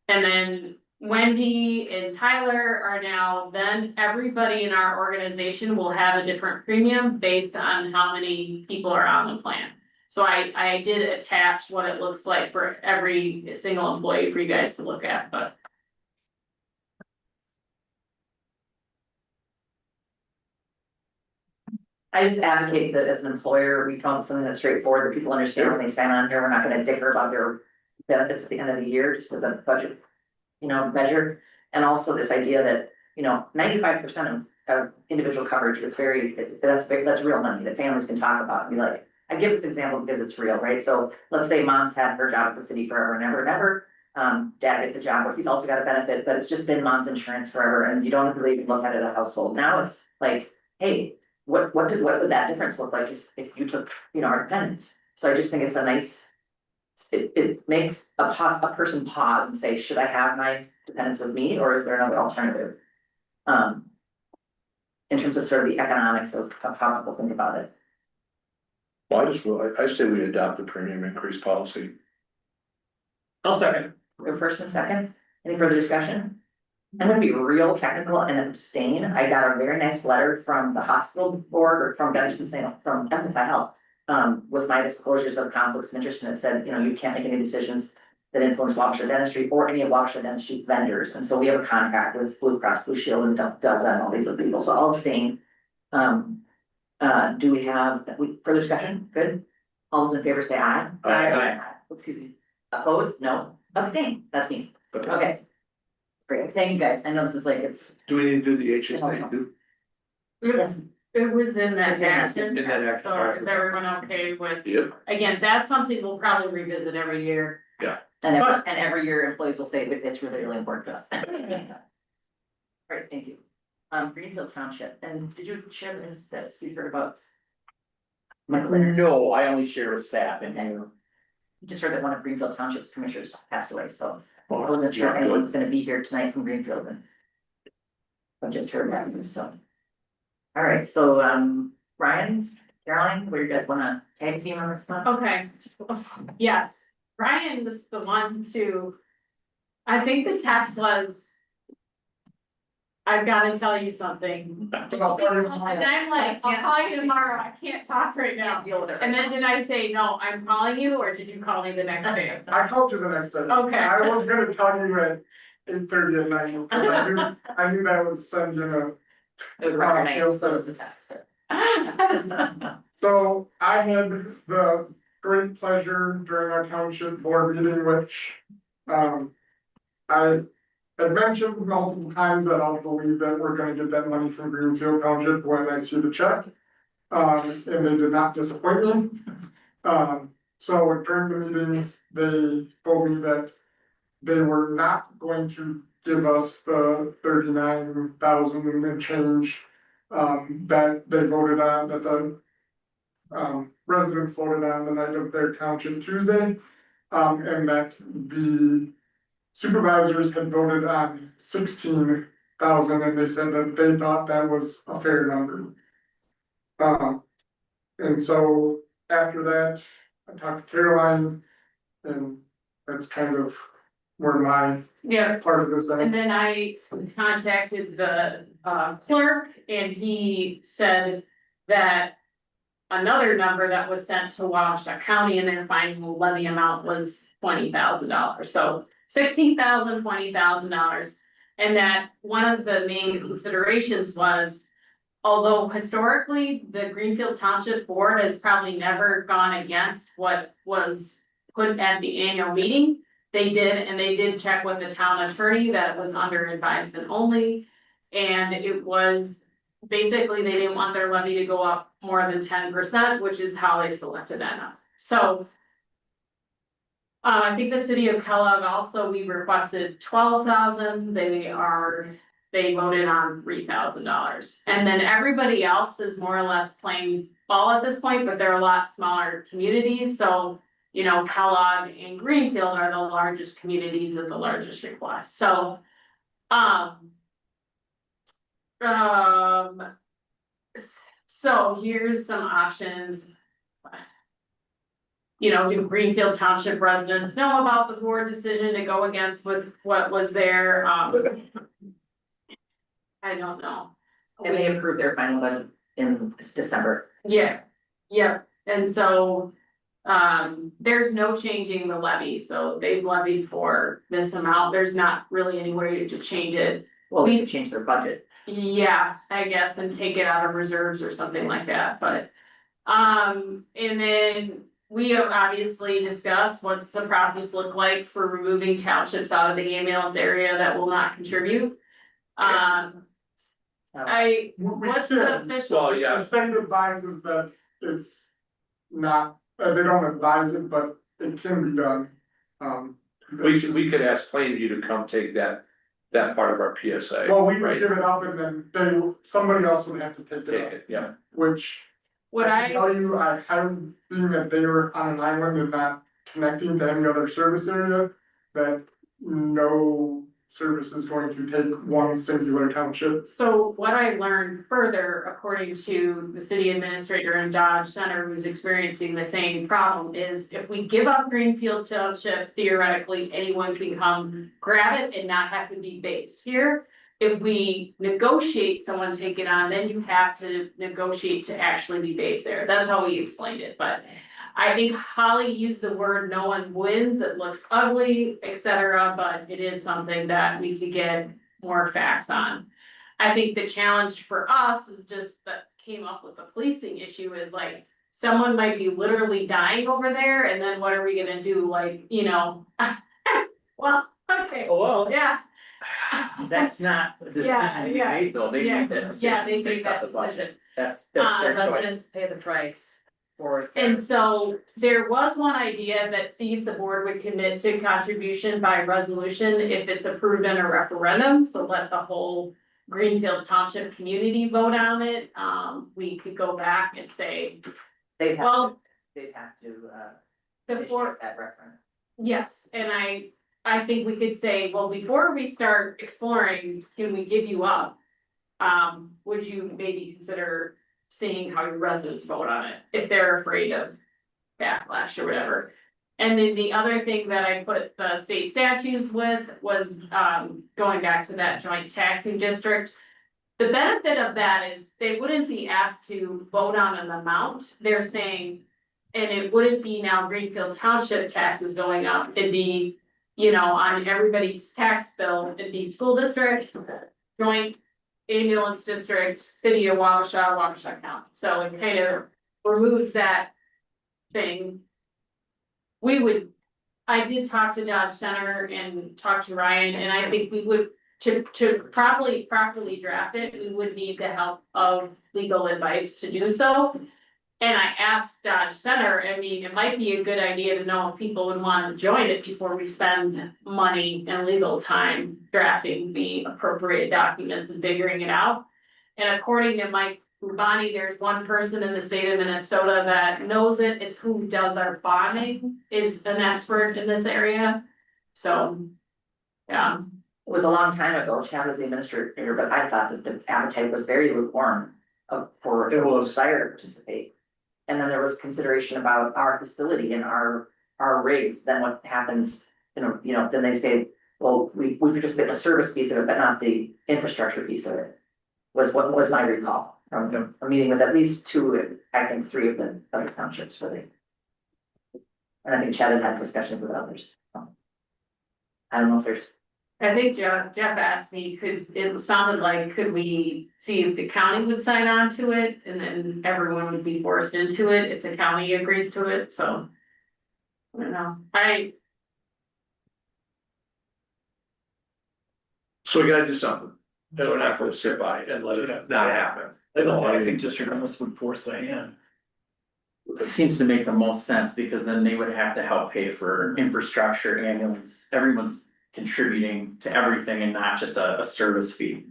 And then Wendy and Tyler are now, then everybody in our organization will have a different premium based on how many people are on the plan. So I did attach what it looks like for every single employee for you guys to look at, but. I just advocate that as an employer, we come up with something that's straightforward, that people understand when they sign on here, we're not gonna dicker about their benefits at the end of the year, just as a budget, measure. And also this idea that, 95% of individual coverage is that's real money that families can talk about and be like, I give this example because it's real, right? So let's say mom's had her job at the city forever and ever and ever. Dad gets a job, but he's also got a benefit, but it's just been mom's insurance forever, and you don't really look at it as a household. Now it's like, hey, what would that difference look like if you took, our dependents? So I just think it's a nice, it makes a person pause and say, should I have my dependents with me, or is there another alternative? In terms of sort of the economics of how people think about it. Well, I say we adopt the premium increase policy. I'll second. We have first and second, any further discussion? I'm gonna be real technical and abstain. I got a very nice letter from the hospital board or from, I should say, from Amplify Health. With my disclosures of conflicts of interest, and it said, you know, you can't make any decisions that influence Wabasha Dentistry or any of Wabasha Dentistry vendors. And so we have a contract with Blue Cross Blue Shield and Delta and all these other people, so I'll abstain. Do we have further discussion? Good. All those in favor say aye. Aye. Excuse me. Opposed? No. Abstain. That's me. Okay. Okay. Great. Thank you guys. I know this is like, it's. Do we need to do the HSA too? Yes. It was in that It's in that- action. in that action, So alright. is everyone okay with, Yep. again, that's something we'll probably revisit every year. And every year employees will say that it's really, really important to us. Great, thank you. Greenfield Township, and did you share the news that you heard about? Michael Leonard? No, I only share with staff and you. Just heard that one of Greenfield Township's commissioners passed away, so I Well, wasn't sure if good. anyone was gonna be here tonight from Greenfield and. I just heard that news, so. All right, so, Ryan, Caroline, where you guys wanna tag team on this one? Okay, yes, Ryan was the one to. I think the text was. I've gotta tell you something. And I'm like, I'll call you tomorrow, I can't talk right now. Can't deal with it. And then did I say, no, I'm calling you, or did you call me the next day? I called you the next day. Okay. I was gonna tell you at 8:30 at night, because I knew that would send you a. It was Ryan night, so was the text. So I had the great pleasure during our township board meeting, which, I had mentioned multiple times that I'll believe that we're gonna get that money from Greenfield Township when I see the check. And they did not disappoint me. So during the meeting, they told me that they were not going to give us the 39,000 and change. That they voted on, that the residents voted on the night of their township Tuesday. And that the supervisors had voted on 16,000, and they said that they thought that was a fair number. And so after that, I talked to Caroline, and that's kind of where my Yeah, part of this. and then I contacted the clerk, and he said that. Another number that was sent to Wabasha County and their final levy amount was $20,000, so $16,000, $20,000. And that one of the main considerations was. Although historically, the Greenfield Township Board has probably never gone against what was put at the annual meeting. They did check with the town attorney that it was under advisement only. And it was, basically, they didn't want their levy to go up more than 10%, which is how they selected that number. So. I think the city of Kellogg also, we requested 12,000, they voted on $3,000. And then everybody else is more or less playing ball at this point, but they're a lot smaller communities, so. You know, Kellogg and Greenfield are the largest communities with the largest requests, so. So here's some options. You know, do Greenfield Township residents know about the board decision to go against with what was there? I don't know. And they approved their final budget in December. Yeah, and so. There's no changing the levy, so they've levied for this amount, there's not really any way to change it. Well, we could change their budget. Yeah, I guess, and take it out of reserves or something like that, but. And then we have obviously discussed what's the process look like for removing townships out of the ambulance area that will not contribute. What's the official? Well, yeah. The state advises that it's not, they don't advise it, but it can be done. We could ask Plainview to come take that part of our PSA. Well, we would right? give it up and then somebody else would have to take Take it up, it, yeah. which. What I can tell you, I highly, being that they were on an island and not connecting to any other service area, that no service is going to take one singular township. So what I learned further, according to the city administrator in Dodge Center, who's experiencing the same problem, is if we give up Greenfield Township, theoretically, anyone can come grab it and not have to be based here. If we negotiate someone take it on, then you have to negotiate to actually be based there. That's how he explained it, but I think Holly used the word no one wins, it looks ugly, etc., but it is something that we could get more facts on. I think the challenge for us is just that came up with the policing issue is like, someone might be literally dying over there, and then what are we gonna do, like, you know? Well, okay, Oh, well, yeah, That's not the Yeah, decision we yeah, made though, they yeah, made that decision. yeah, they made cut that the budget. decision. That's their choice. Residents pay the price for it. And so there was one idea that see if the board would commit to contribution by resolution if it's approved in a referendum, so let the whole Greenfield Township community vote on it. We could go back and say, They'd have to, well, they'd have to, before, initiate that referendum. yes, and I think we could say, well, before we start exploring, can we give you up? Would you maybe consider seeing how your residents vote on it, if they're afraid of backlash or whatever? And then the other thing that I put the state statutes with was, going back to that joint taxing district. The benefit of that is they wouldn't be asked to vote on an amount, they're saying, and it wouldn't be now Greenfield Township taxes going up, it'd be, you know, on everybody's tax bill, it'd be school district, joint ambulance district, city of Wabasha, Wabasha County, so it kind of removes that thing. I did talk to Dodge Center and talk to Ryan, and I think we would, to properly draft it, we would need the help of legal advice to do so. And I asked Dodge Center, I mean, it might be a good idea to know if people would want to join it before we spend money and legal time drafting the appropriate documents and figuring it out. And according to Mike Rubani, there's one person in the state of Minnesota that knows it, it's who does our bonding, is an expert in this area. So, yeah. It was a long time ago, Chad was the administrator, but I thought that the appetite was very lukewarm for the desire to participate. And then there was consideration about our facility and our rigs, then what happens, you know, then they say, well, we participate in the service piece of it, but not the infrastructure piece of it. Was what was my recall from a meeting with at least two, I think three of the other townships for the. And I think Chad had had discussions with others. I don't know if there's. I think Jeff asked me, it sounded like, could we see if the county would sign on to it, and then everyone would be forced into it if the county agrees to it, so. I don't know, So we gotta do something, and we're not gonna sit by and let it not happen. I don't know, I think district almost would force that in. It seems to make the most sense, because then they would have to help pay for infrastructure, ambulance, everyone's contributing to everything and not just a service fee.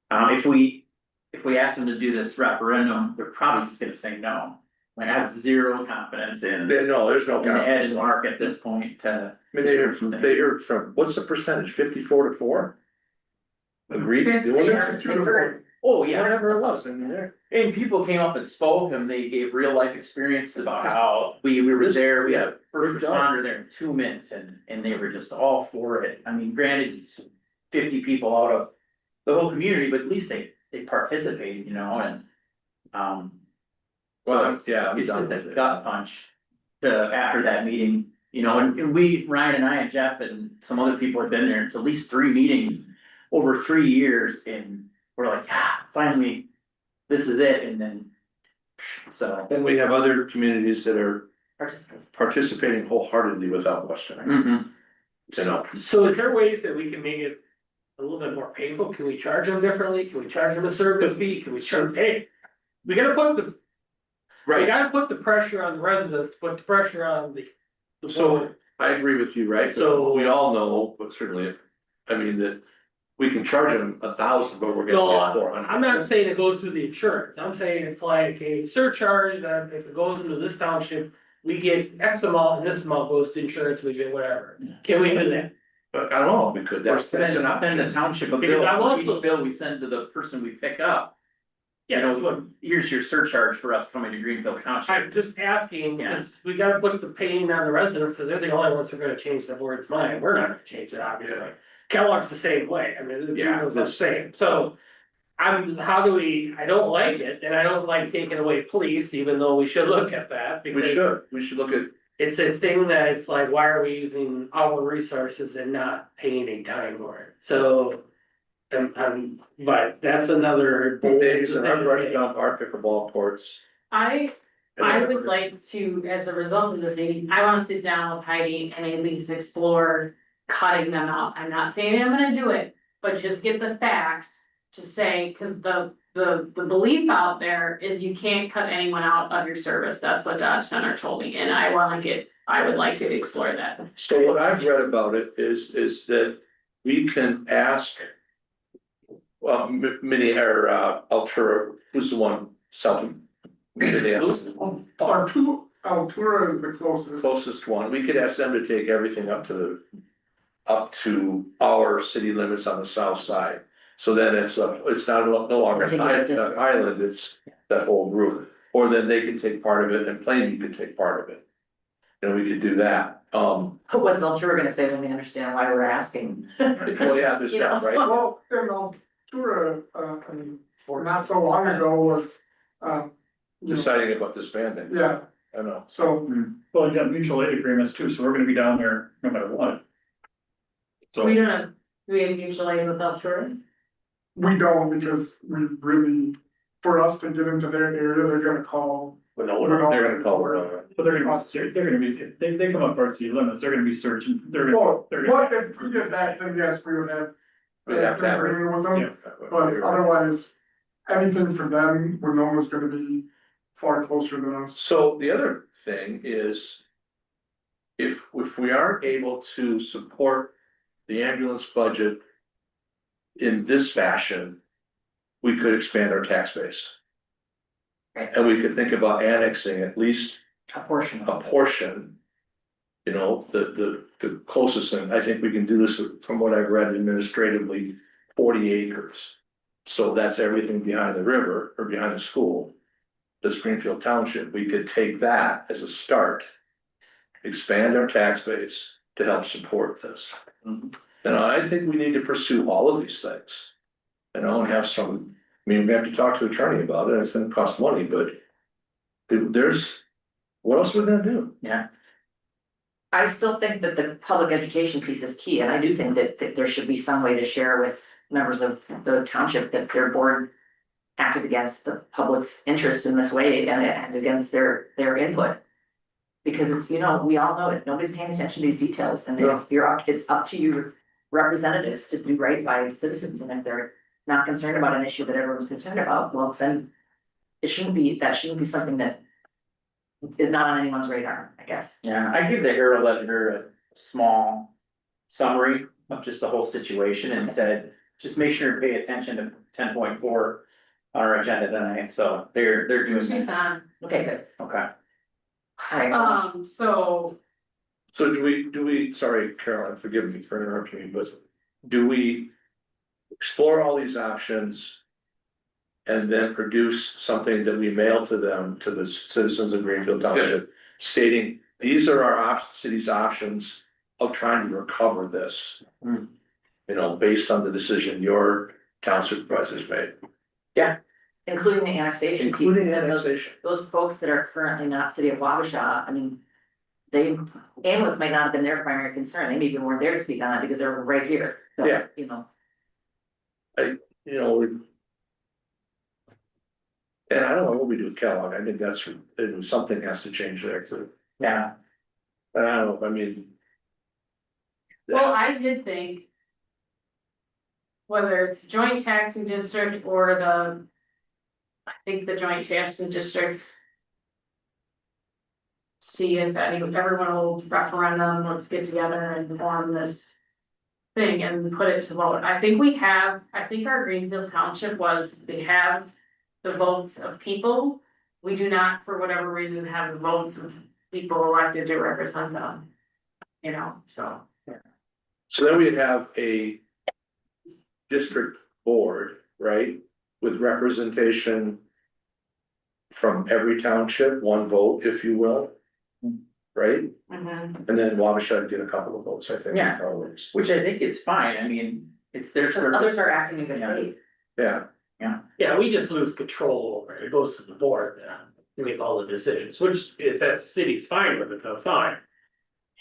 If we ask them to do this referendum, they're probably just gonna say no. Like, I have zero confidence in No, there's no. the ed mark at this point to. I mean, they heard from, what's the percentage, 54-4? Agreed to do it? Oh, yeah. Whatever it was, I mean, there. And people came up and spoke, and they gave real life experiences about how we were there, we had a first responder there in 2 minutes, and they were just all for it. I mean, granted, it's 50 people out of the whole community, but at least they participated, you know, and. Well, it's yeah, just a gut punch after that meeting, you know, and we, Ryan and I and Jeff and some other people have been there to at least 3 meetings over 3 years, and we're like, finally, this is it, and then. So. And we have other communities that are Participate. participating wholeheartedly without questioning, Mhm. you know. So is there ways that we can make it a little bit more painful? Can we charge them differently? Can we charge them a service fee? Can we charge, hey, we gotta put the pressure on the residents, put the pressure on the. So board. I agree with you, right? So- We all know, but certainly, I mean, that we can charge them 1,000, but we're No, gonna pay 400. I'm not saying it goes through the insurance, I'm saying it's like a surcharge that if it goes into this township, we get X amount and this amount goes to insurance, we get whatever. Can we do that? But I don't know if we could, Or that's send, an send option. the township a Because bill, I'm also- each bill we send to the person we pick up. You Yeah, that's what know, here's your surcharge for us coming to Greenfield Township. I'm just asking, Yeah. because we gotta put the pain on the residents, because they're the only ones who are gonna change the board's mind, we're not gonna change it, obviously. Kellogg's the same way, I mean, Yeah. it's the same, so. How do we, I don't like it, and I don't like taking away police, even though we should look at that, We because. should look at, It's a thing that it's like, why are we using our resources and not paying a dime for it? So. But that's another. days and I'm running down our pickleball courts. I would like to, as a result of this meeting, I wanna sit down with Heidi and at least explore cutting them out. I'm not saying I'm gonna do it, but just get the facts to say, cause the belief out there is you can't cut anyone out of your service. That's what Dodge Center told me, and I would like to explore that. So what I've read about it is that we can ask. Well, Mini or Altura, who's the one selling? Altura is the closest. Closest one, we could ask them to take everything up to our city limits on the south side. So then it's not no longer an island, it's that whole group, or then they can take part of it and Plainview could take part of it. And we could do that, But what's Altura gonna say when they understand why we're asking? well, yeah, there's that, right? Well, and Altura, I mean, not so long ago was, you know, Deciding about disbanding, yeah, I know. so Well, you got mutual aid agreements too, so we're gonna be down there no matter what. So. We don't have, we have mutual aid with Altura. we don't, because we really, for us to get into their area, they're gonna call. But no, they're gonna call it. But they're gonna be, they come up our city limits, they're gonna be searching, they're gonna, Well, they're what gonna. if we did that, then yes, we would have. We'd have to have it. agreement with them, Yeah. but otherwise, anything for them, we know is gonna be far closer than us. So the other thing is. If we aren't able to support the ambulance budget. In this fashion. We could expand our tax base. Right. And we could think about annexing at least A portion. a portion. You know, the closest thing, I think we can do this from what I've read administratively, 40 acres. So that's everything behind the river or behind the school. The Springfield Township, we could take that as a start. Expand our tax base to help support this. And I think we need to pursue all of these things. You know, and have some, I mean, we have to talk to an attorney about it, it's gonna cost money, but. There's, what else are we gonna do? Yeah. I still think that the public education piece is key, and I do think that there should be some way to share with members of the township that their board. Acted against the public's interest in this way and against their input. Because it's, you know, we all know it, nobody's paying attention to these details, and it's up to your representatives to do right by citizens, and if they're. Not concerned about an issue that everyone's concerned about, well, then. That shouldn't be something that. Is not on anyone's radar, I guess. Yeah, I give the Herald editor a small summary of just the whole situation and said, just make sure to pay attention to 10.4 on our agenda tonight, so they're doing She's that, on. Okay, good. okay. Alright, So So do we, sorry, Caroline, forgive me for interrupting you, but do we explore all these options? And then produce something that we mail to them, to the citizens of Greenfield Township, stating, these are our city's options of trying to recover this. You know, based on the decision your town supervisors made, including the annexation piece. including because annexation. those folks that are currently not city of Wabasha, I mean. Ambulance might not have been their primary concern, they maybe weren't there to speak on that because they're right here, so, Yeah. you know. You know. And I don't know what we do with Kellogg, I think something has to change there too. Yeah, And I don't know, I mean. Well, I did think. Whether it's joint taxing district or I think the joint taxing district. See if everyone will referendum, let's get together and form this. Thing and put it to vote. I think our Greenfield Township we have the votes of people. We do not, for whatever reason, have the votes of people elected to represent them. You know, so. So then we have a district board, right, with representation from every township, one vote, if you will. Right, Mhm. and then Wabasha get a couple of votes, I think. Yeah. Probably. Which I think is fine, I mean, it's their. Others are acting in good faith. Yeah, Yeah, we just lose control over it. It goes to the board to make all the decisions, which if that city's fine with it, then fine.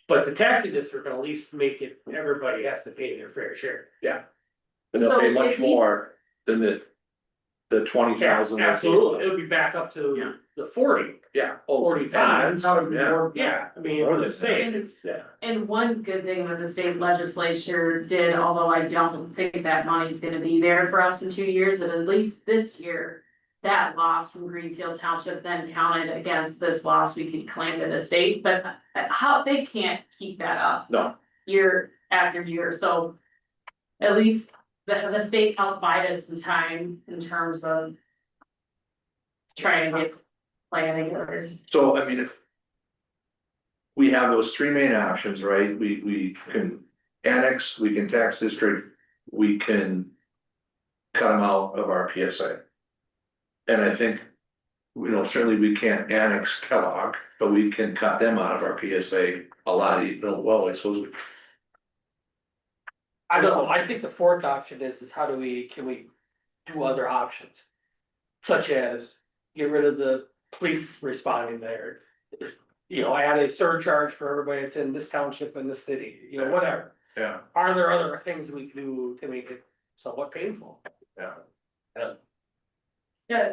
But the taxi district at least make it, everybody has to pay their fair share. and they'll So pay if much these- more than the 20,000. Absolutely, it would be back up to the 40, Yeah. 45. Yeah. Yeah, I mean, More I'm than just saying, it's, yeah. And one good thing that the state legislature did, although I don't think that money's gonna be there for us in 2 years, but at least this year. That loss from Greenfield Township then counted against this loss we could claim to the state, but how, they can't keep that up No, year after year, so. At least the state helped bide us some time in terms of. Trying to get planning or. so I mean, if. We have those three main options, right? We can annex, we can tax district, we can. Cut them out of our PSA. And I think, certainly we can't annex Kellogg, but we can cut them out of our PSA a lot, well, I suppose. I don't know, I think the fourth option is how can we do other options? Such as get rid of the police responding there. Add a surcharge for everybody that's in this township and this city, whatever. Yeah. Are there other things we can do to make it somewhat painful? Yeah. Yeah,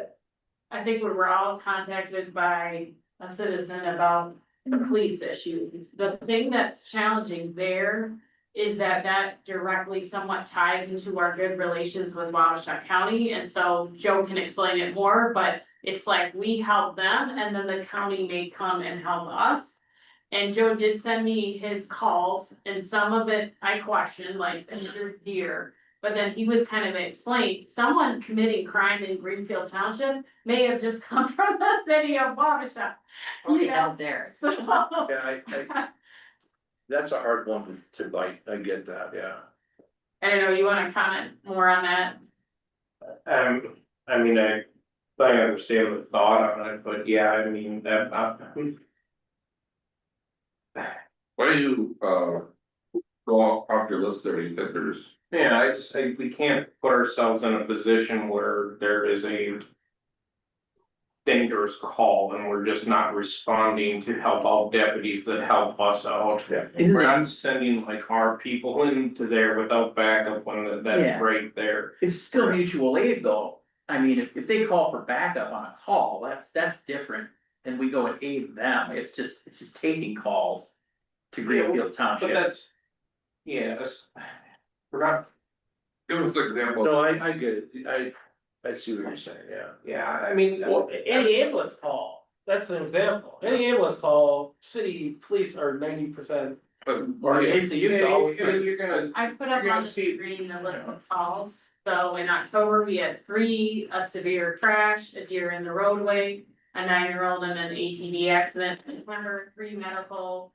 I think we were all contacted by a citizen about the police issue. The thing that's challenging there is that directly somewhat ties into our good relations with Wabasha County, and so Joe can explain it more, but it's like we help them and then the county may come and help us. And Joe did send me his calls, and some of it I questioned, like deer. But then he was kind of explained, someone committing crime in Greenfield Township may have just come from the city of Wabasha. Or they held there. So, Yeah, that's a hard one to bite, I get that, yeah. I don't know, you wanna comment more on that? I mean, I understand the thought on it, but yeah, I mean, Why do you, go off your list there, you said there's. yeah, I just think we can't put ourselves in a position where there is a dangerous call and we're just not responding to help all deputies that help us out. Yeah. We're not sending like our people into there without backup when that's Yeah. right there. It's still mutual aid though. I mean, if they call for backup on a call, that's different than we go and aid them. It's just taking calls to Greenfield But Township. that's, yes, we're not, Give us an example. No, I get it, I see what you're saying, yeah. yeah, I mean. Well, any ambulance call, that's an example, any ambulance call, city police are 90%. Or at least they used to always. You're gonna, I put up You're on gonna the see- screen the list of calls, so in October, we had 3, a severe crash, a deer in the roadway. A 9-year-old in an ATV accident, September, 3 medical,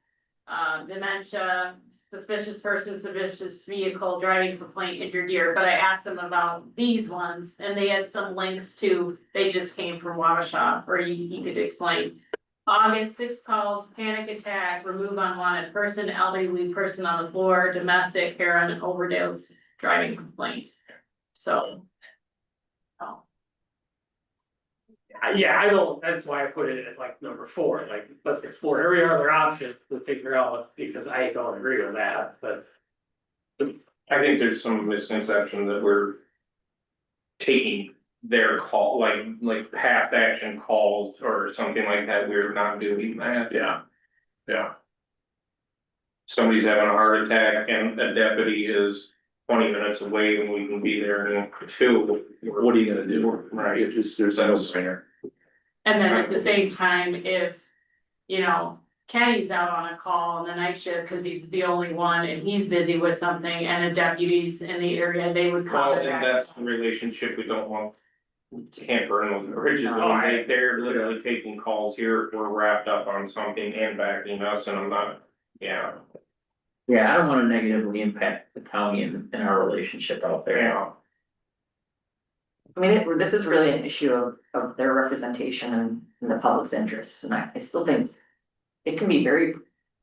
dementia, suspicious person, suspicious vehicle, driving complaint, injured deer, but I asked them about these ones, and they had some links to, they just came from Wabasha, or he could explain. August, 6 calls, panic attack, remove unwanted person, elderly person on the floor, domestic, heroin overdose, driving complaint, so. Oh. Yeah, I don't, that's why I put it at like number 4, like, let's explore every other option to figure out, because I don't agree with that, but. I think there's some misconception that we're taking their call, like past action calls or something like that, we're not doing that. Yeah. Somebody's having a heart attack and a deputy is 20 minutes away and we can be there in 2. What are you gonna do? Right. If there's a no-brainer. And then at the same time, if, Kenny's out on a call on the night shift, cause he's the only one and he's busy with something and the deputies in the area, they would call Well, it and back. that's the relationship we don't want. Can't burn those bridges, they're literally taking calls here, if we're wrapped up on something and backing us, and I'm not, yeah. Yeah, I don't wanna negatively impact the county and our relationship out there. I mean, this is really an issue of their representation and the public's interests, and I still think it can be very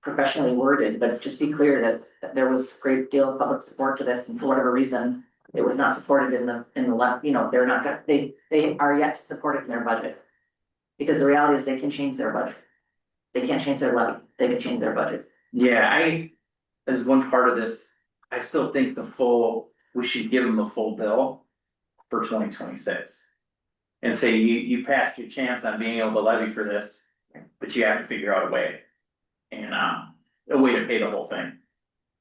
professionally worded, but just be clear that there was a great deal of public support to this, and for whatever reason, it was not supported in the left, you know, they're not, they are yet to support it in their budget. Because the reality is they can change their budget. They can't change their levy, they can change their budget. Yeah, as one part of this, I still think we should give them the full bill for 2026. And say you passed your chance on being able to levy for this, but you have to figure out a way. And a way to pay the whole thing.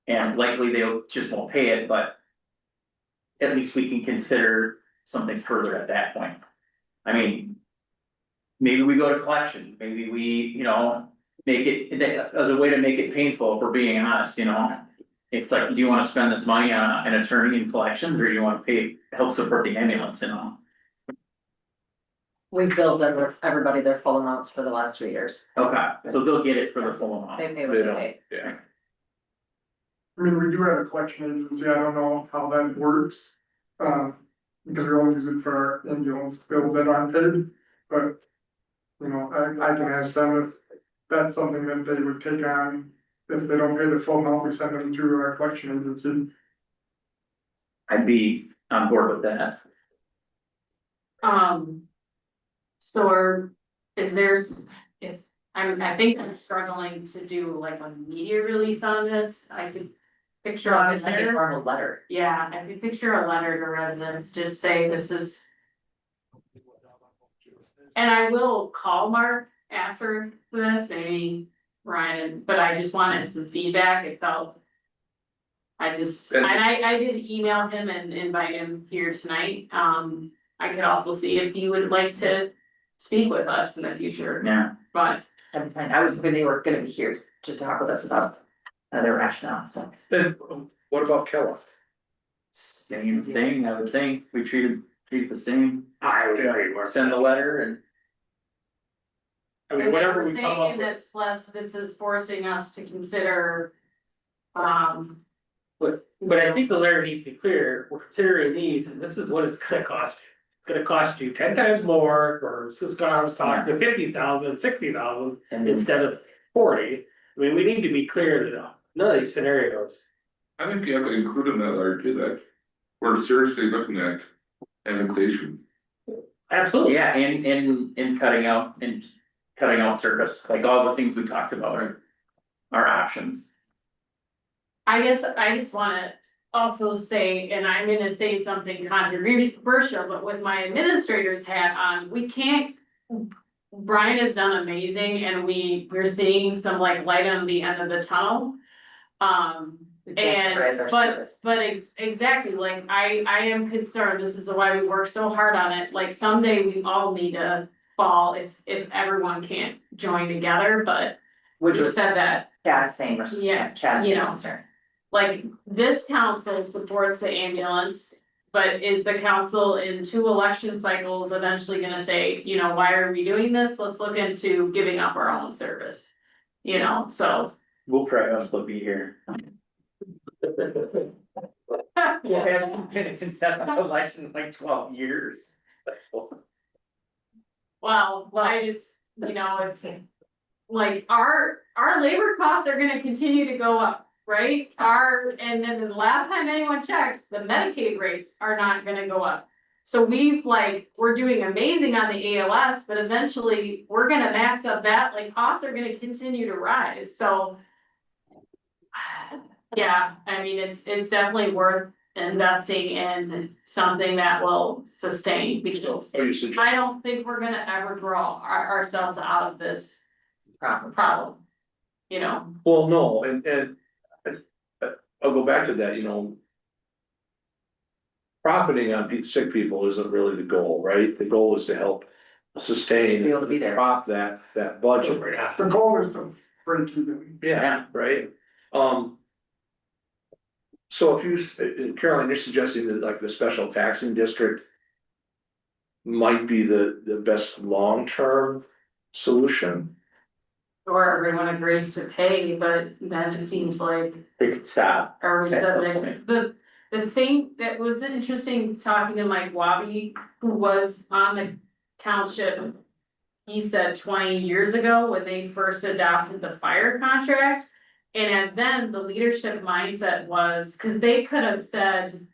And likely they'll just won't pay it, but at least we can consider something further at that point. I mean, maybe we go to collection, maybe we, you know, make it, as a way to make it painful, if we're being honest, you know? It's like, do you wanna spend this money on an attorney in collections, or do you wanna help support the ambulance, you know? We've billed everybody their full amounts for the last 3 years. Okay, so they'll get it for the full amount. They pay what they pay. Yeah. I mean, we do have a collection agency, I don't know how that works. Because we only use it for our ambulance bills that aren't paid, but. You know, I can ask them if that's something that they would take on, if they don't pay the full amount, we send them to our collection agency. I'd be on board with that. So is there's, I think I'm struggling to do like a media release on this, I could picture a It's like a letter. formal letter. Yeah, I could picture a letter to residents, just say this is. And I will call Mark after this, maybe Ryan, but I just wanted some feedback, it felt. I did email him and invite him here tonight, I could also see if he would like to speak with us in the future, Yeah. but. And I was hoping they were gonna be here to talk with us about their rationale, so. Then, what about Kella? Same thing, I would think, we treat the same, I would agree, Mark. send the letter and. I mean, And they whatever were we come up saying with. that's less, this is forcing us to consider. But I think the letter needs to be clear, we're considering these, and this is what it's gonna cost you. It's gonna cost you 10 times more, or this is gonna cost you 50,000, 60,000 instead of 40. I mean, we need to be clear that none of these scenarios. I think you have to include in that letter too, that we're seriously looking at annexation. Absolutely. Yeah, and cutting out service, like all the things we talked about are options. I guess I just wanna also say, and I'm gonna say something controversial, but with my administrator's hat on, we can't. Brian has done amazing and we're seeing some like light on the end of the tunnel. We can't jeopardize our service. But exactly, like I am concerned, this is why we work so hard on it, like someday we all need to fall if everyone can't join together, but. Which You was said that, Chad's same, Yeah, Chad's you same know. concern. like, this council supports the ambulance. But is the council in 2 election cycles eventually gonna say, you know, why are we doing this? Let's look into giving up our own service. You know, so. We'll probably still be here. Well, it hasn't been a contested election in like 12 years. Well, I just, you know, if. Like, our labor costs are gonna continue to go up, right? And then the last time anyone checks, the Medicaid rates are not gonna go up. So we're doing amazing on the ALS, but eventually we're gonna max up that, like, costs are gonna continue to rise, so. Yeah, I mean, it's definitely worth investing in something that will sustain, because Are you suggesting? I don't think we're gonna ever grow ourselves out of this problem. You know, Well, no, and I'll go back to that, you know. Profiting on sick people isn't really the goal, right? The goal is to help sustain. Be able to be there. Prop that budget. The goal is to break even. Yeah, right, so if Caroline, you're suggesting that like the special taxing district. Might be the best long-term solution? or everyone agrees to pay, but then it seems like, They could stop. are we At some subject, point. the thing that was interesting talking to Mike Wabi, who was on the township. He said 20 years ago when they first adopted the fire contract. And then the leadership mindset was, cause they could have said,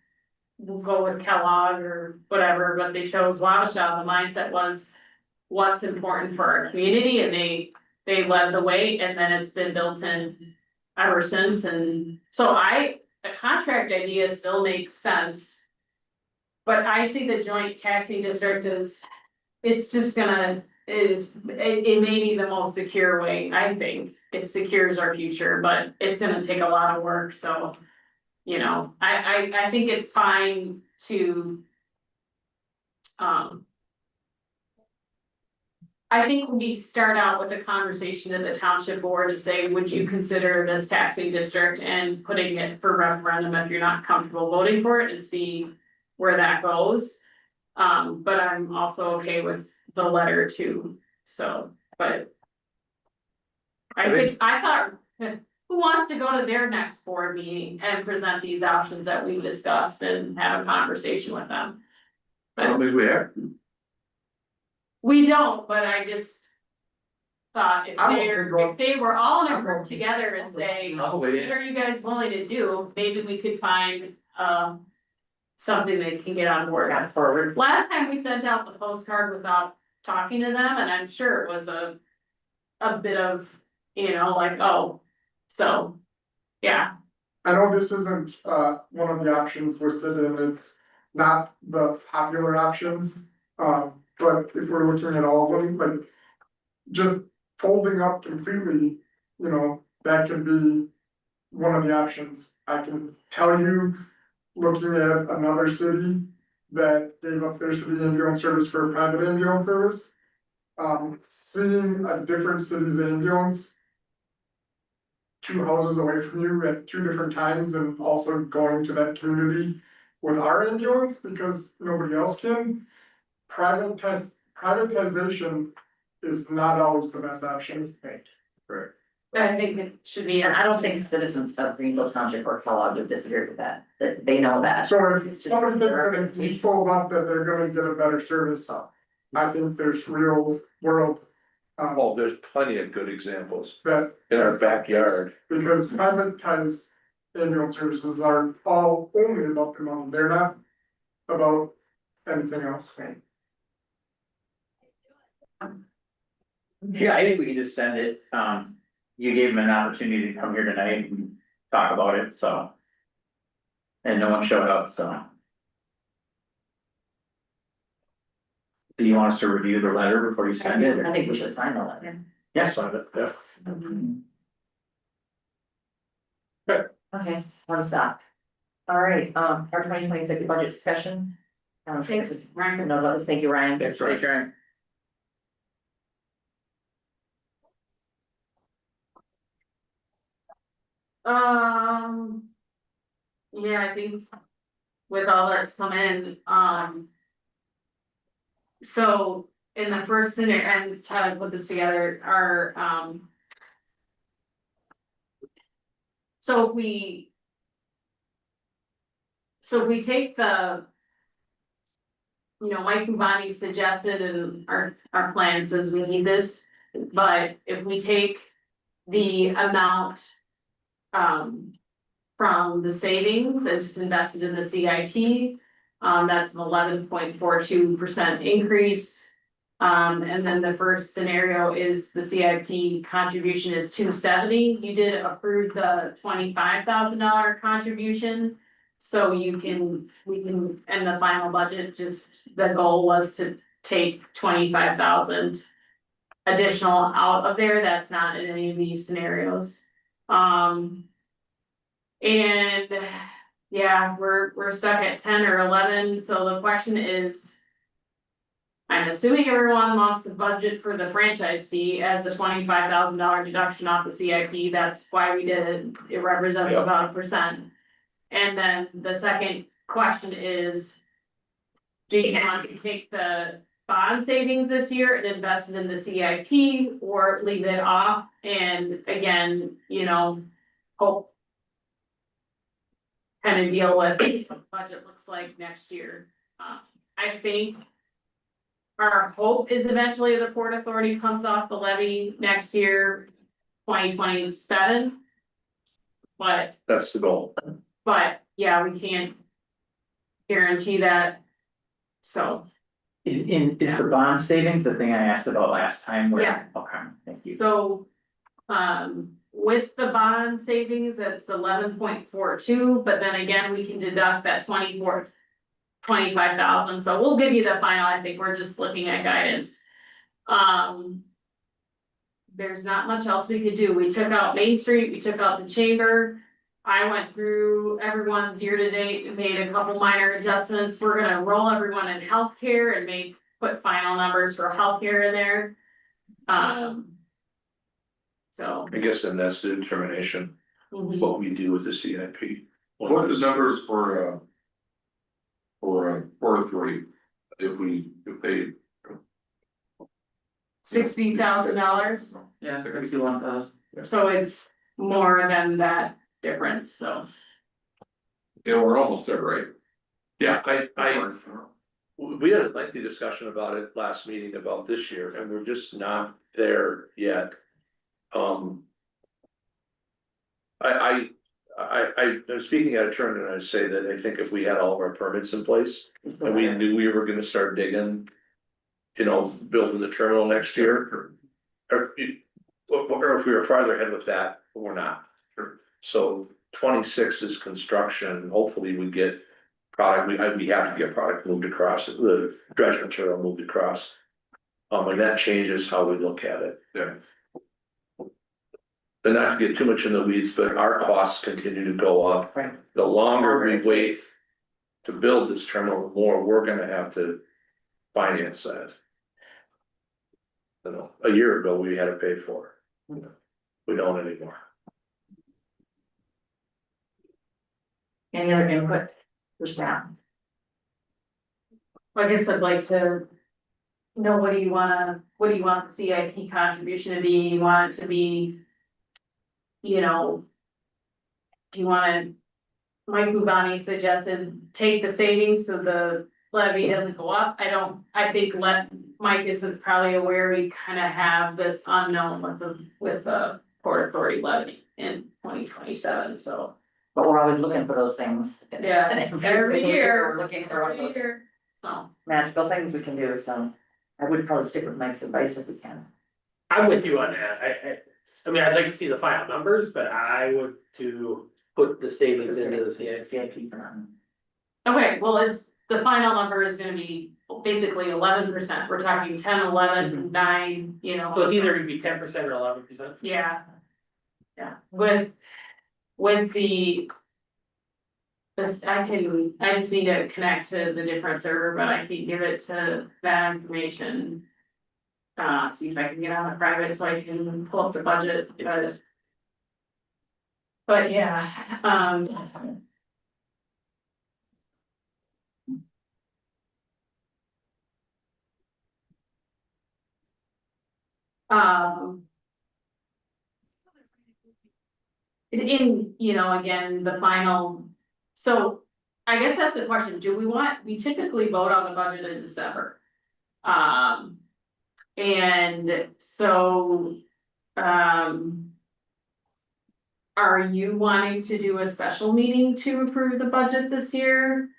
we'll go with Kellogg or whatever, but they chose Wabasha. The mindset was what's important for our community, and they led the way, and then it's been built in ever since. And so a contract idea still makes sense. But I see the joint taxing district as, it's just gonna, it may be the most secure way, I think. It secures our future, but it's gonna take a lot of work, so. You know, I think it's fine to. I think we start out with a conversation at the township board to say, would you consider this taxing district, and putting it for referendum if you're not comfortable voting for it, and see where that goes. But I'm also okay with the letter too, so, but. I thought, who wants to go to their next board meeting and present these options that we discussed and have a conversation with them? I don't think we have. We don't, but I just thought if I'm okay going- if they were all in a I'm group okay. together and say, I'll what wait. are you guys willing to do? Maybe we could find, something they can get on board. Got forward. Last time we sent out the postcard without talking to them, and I'm sure it was a bit of, like, oh, so, yeah. I know this isn't, one of the options listed, and it's not the popular options. But if we're looking at all of them, like, just folding up completely, that could be one of the options. I can tell you, looking at another city that gave up their city ambulance service for a private ambulance service. Seeing a different city's ambulance 2 houses away from you at 2 different times, and also going to that community with our ambulance because nobody else can. Privatization is not always the best option. Right. I think it should be. And I don't think citizens of Greenville Township or Kellogg would disagree with that they know that. So if It's just somebody thinks their that if we reputation. fold up that they're gonna get a better service, I think there's real world. Oh, there's plenty of good examples That. in our backyard. Because privatized ambulance services are all only about the money, they're not about anything else. Right. Yeah, I think we can just send it, you gave them an opportunity to come here tonight and talk about it, so. And no one showed up, so. Do you want us to review the letter before you send it? I think we should sign the letter. Yes. Sign it, yeah. Okay, one stop. All right, our 2026 budget discussion. Thanks, Ryan. No, let's thank you, Ryan. Thanks, Ryan. Yeah, I think with all that's come in, so in the first scenario, and Tyler put this together, so if we take the, Mike and Bonnie suggested, and our plan says we need this, but if we take the amount from the savings and just invested in the CIP, that's an 11.42% increase. And then the first scenario is the CIP contribution is $270. You did approve the $25,000 contribution. So we can, in the final budget, just the goal was to take 25,000 additional out of there. That's not in any of these scenarios. And yeah, we're stuck at 10 or 11, so the question is. I'm assuming everyone wants the budget for the franchise fee as the $25,000 deduction off the CIP, that's why we did it, it represents Yep. about 1%. And then the second question is. Do you want to take the bond savings this year and invest it in the CIP or leave it off and again, hope. Kind of deal with what the budget looks like next year. I think. Our hope is eventually the Port Authority comes off the levy next year, 2027. That's the goal. But yeah, we can't guarantee that. So, Is the bond savings the thing I asked about last time? Where- Yeah. Okay, thank you. so, with the bond savings, it's 11.42, but then again, we can deduct that 25,000, so we'll give you the final, I think we're just looking at guidance. There's not much else we could do, we took out Main Street, we took out the chamber. I went through everyone's year-to-date and made a couple minor adjustments, we're gonna roll everyone in healthcare and put final numbers for healthcare in there. So. I guess then that's the determination, Mhm. what we do with the CIP. What are the numbers for Port Authority, if they. $60,000, Yeah, 61,000. so it's more than that difference, so. Yeah, we're almost there, right? Yeah, we had a lengthy discussion about it last meeting about this year, and we're just not there yet. I'm speaking out of turn and I say that I think if we had all of our permits in place and we knew we were gonna start digging. Building the terminal next year. Or if we were farther ahead with that, but we're not. So 26 is construction, hopefully we get product, we have to get product moved across, the dredge material moved across. And that changes how we look at it. Yeah. And not to get too much in the weeds, but our costs continue to go up. Right. The longer we wait to build this terminal, the more we're gonna have to finance that. A year ago, we had to pay for it. We don't anymore. Any other input for staff? I guess I'd like to know what do you want the CIP contribution to be, you want it to be. Do you wanna, Mike Bubani suggested take the savings so the levy doesn't go up, I think Mike is probably aware we kinda have this unknown with the Port Authority levy in 2027, so. But we're always looking for those things. Yeah, every year, We're looking for one of every those year, so. magical things we can do, so I would probably stick with Mike's advice if we can. I'm with you on that, I mean, I'd like to see the final numbers, but I would to put the savings into the CIP. CIP for now. Okay, well, the final number is gonna be basically 11%, we're talking 10, 11, 9, So it's either gonna be 10% or 11%. Yeah. Yeah, with the. This, I just need to connect to the different server, but I can give it to that information. See if I can get on the private so I can pull up the budget, but yeah, again, the final, so I guess that's the question, we typically vote on the budget in December. And so, are you wanting to do a special meeting to approve the budget this year?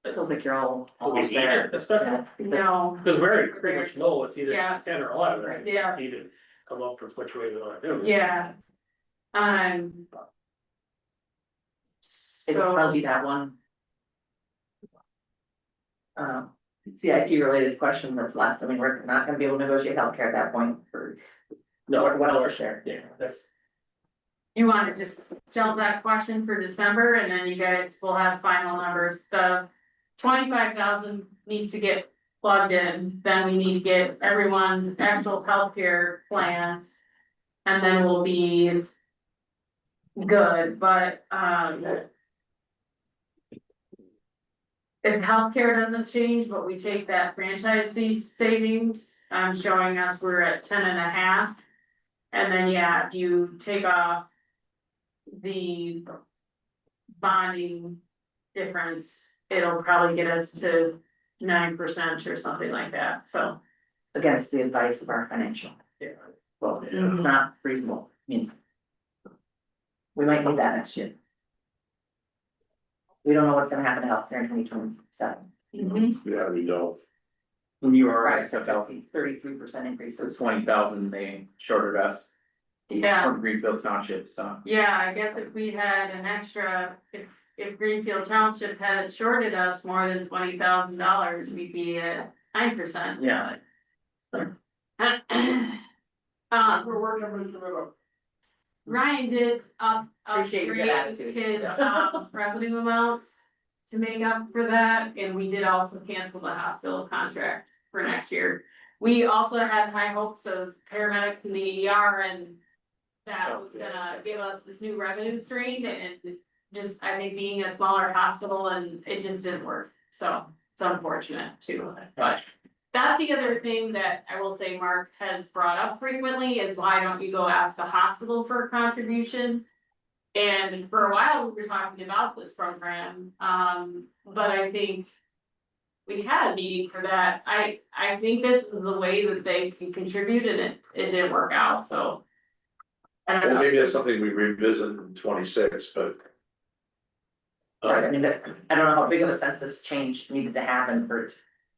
It feels like you're all We almost need there. it, especially, No, because we already pretty much know it's either Yeah. 10 or 11, right? Yeah. Need to come up with which way we wanna do it. yeah. It would So, probably be that one. CIP related question that's left, I mean, we're not gonna be able to negotiate healthcare at that point for. No, What else is there? Yeah, that's, you want to just shelve that question for December and then you guys will have final numbers, the 25,000 needs to get plugged in, then we need to get everyone's actual healthcare plans. And then we'll be good, but if healthcare doesn't change, but we take that franchise fee savings, showing us we're at 10.5. And then, yeah, if you take off the bonding difference, it'll probably get us to 9% or something like that, so. Against the advice of our financial. Well, it's not reasonable, I mean. We might need that next year. We don't know what's gonna happen to healthcare in 2027. Yeah, we don't. When you were Right, right, so that 33% increase. was 20,000, they shorted us. Yeah. From Greenfield Township, so. Yeah, I guess if we had an extra, if Greenfield Township had shorted us more than $20,000, we'd be at 9%. Yeah. We're working on making it up. Ryan did Appreciate your good upgrade attitude. his revenue amounts to make up for that, and we did also cancel the hospital contract for next year. We also had high hopes of paramedics in the ER, and that was gonna give us this new revenue stream, and just, I think, being a smaller hospital, and it just didn't work, so it's unfortunate too, but. That's the other thing that I will say Mark has brought up frequently is why don't you go ask the hospital for a contribution? And for a while, we were talking about this program, but I think. We had a meeting for that. I think this is the way that they can contribute and it didn't work out, so. I don't Well, know. maybe that's something we revisit in 26, but. Right, I mean, I don't know how big of a census change needed to happen for it to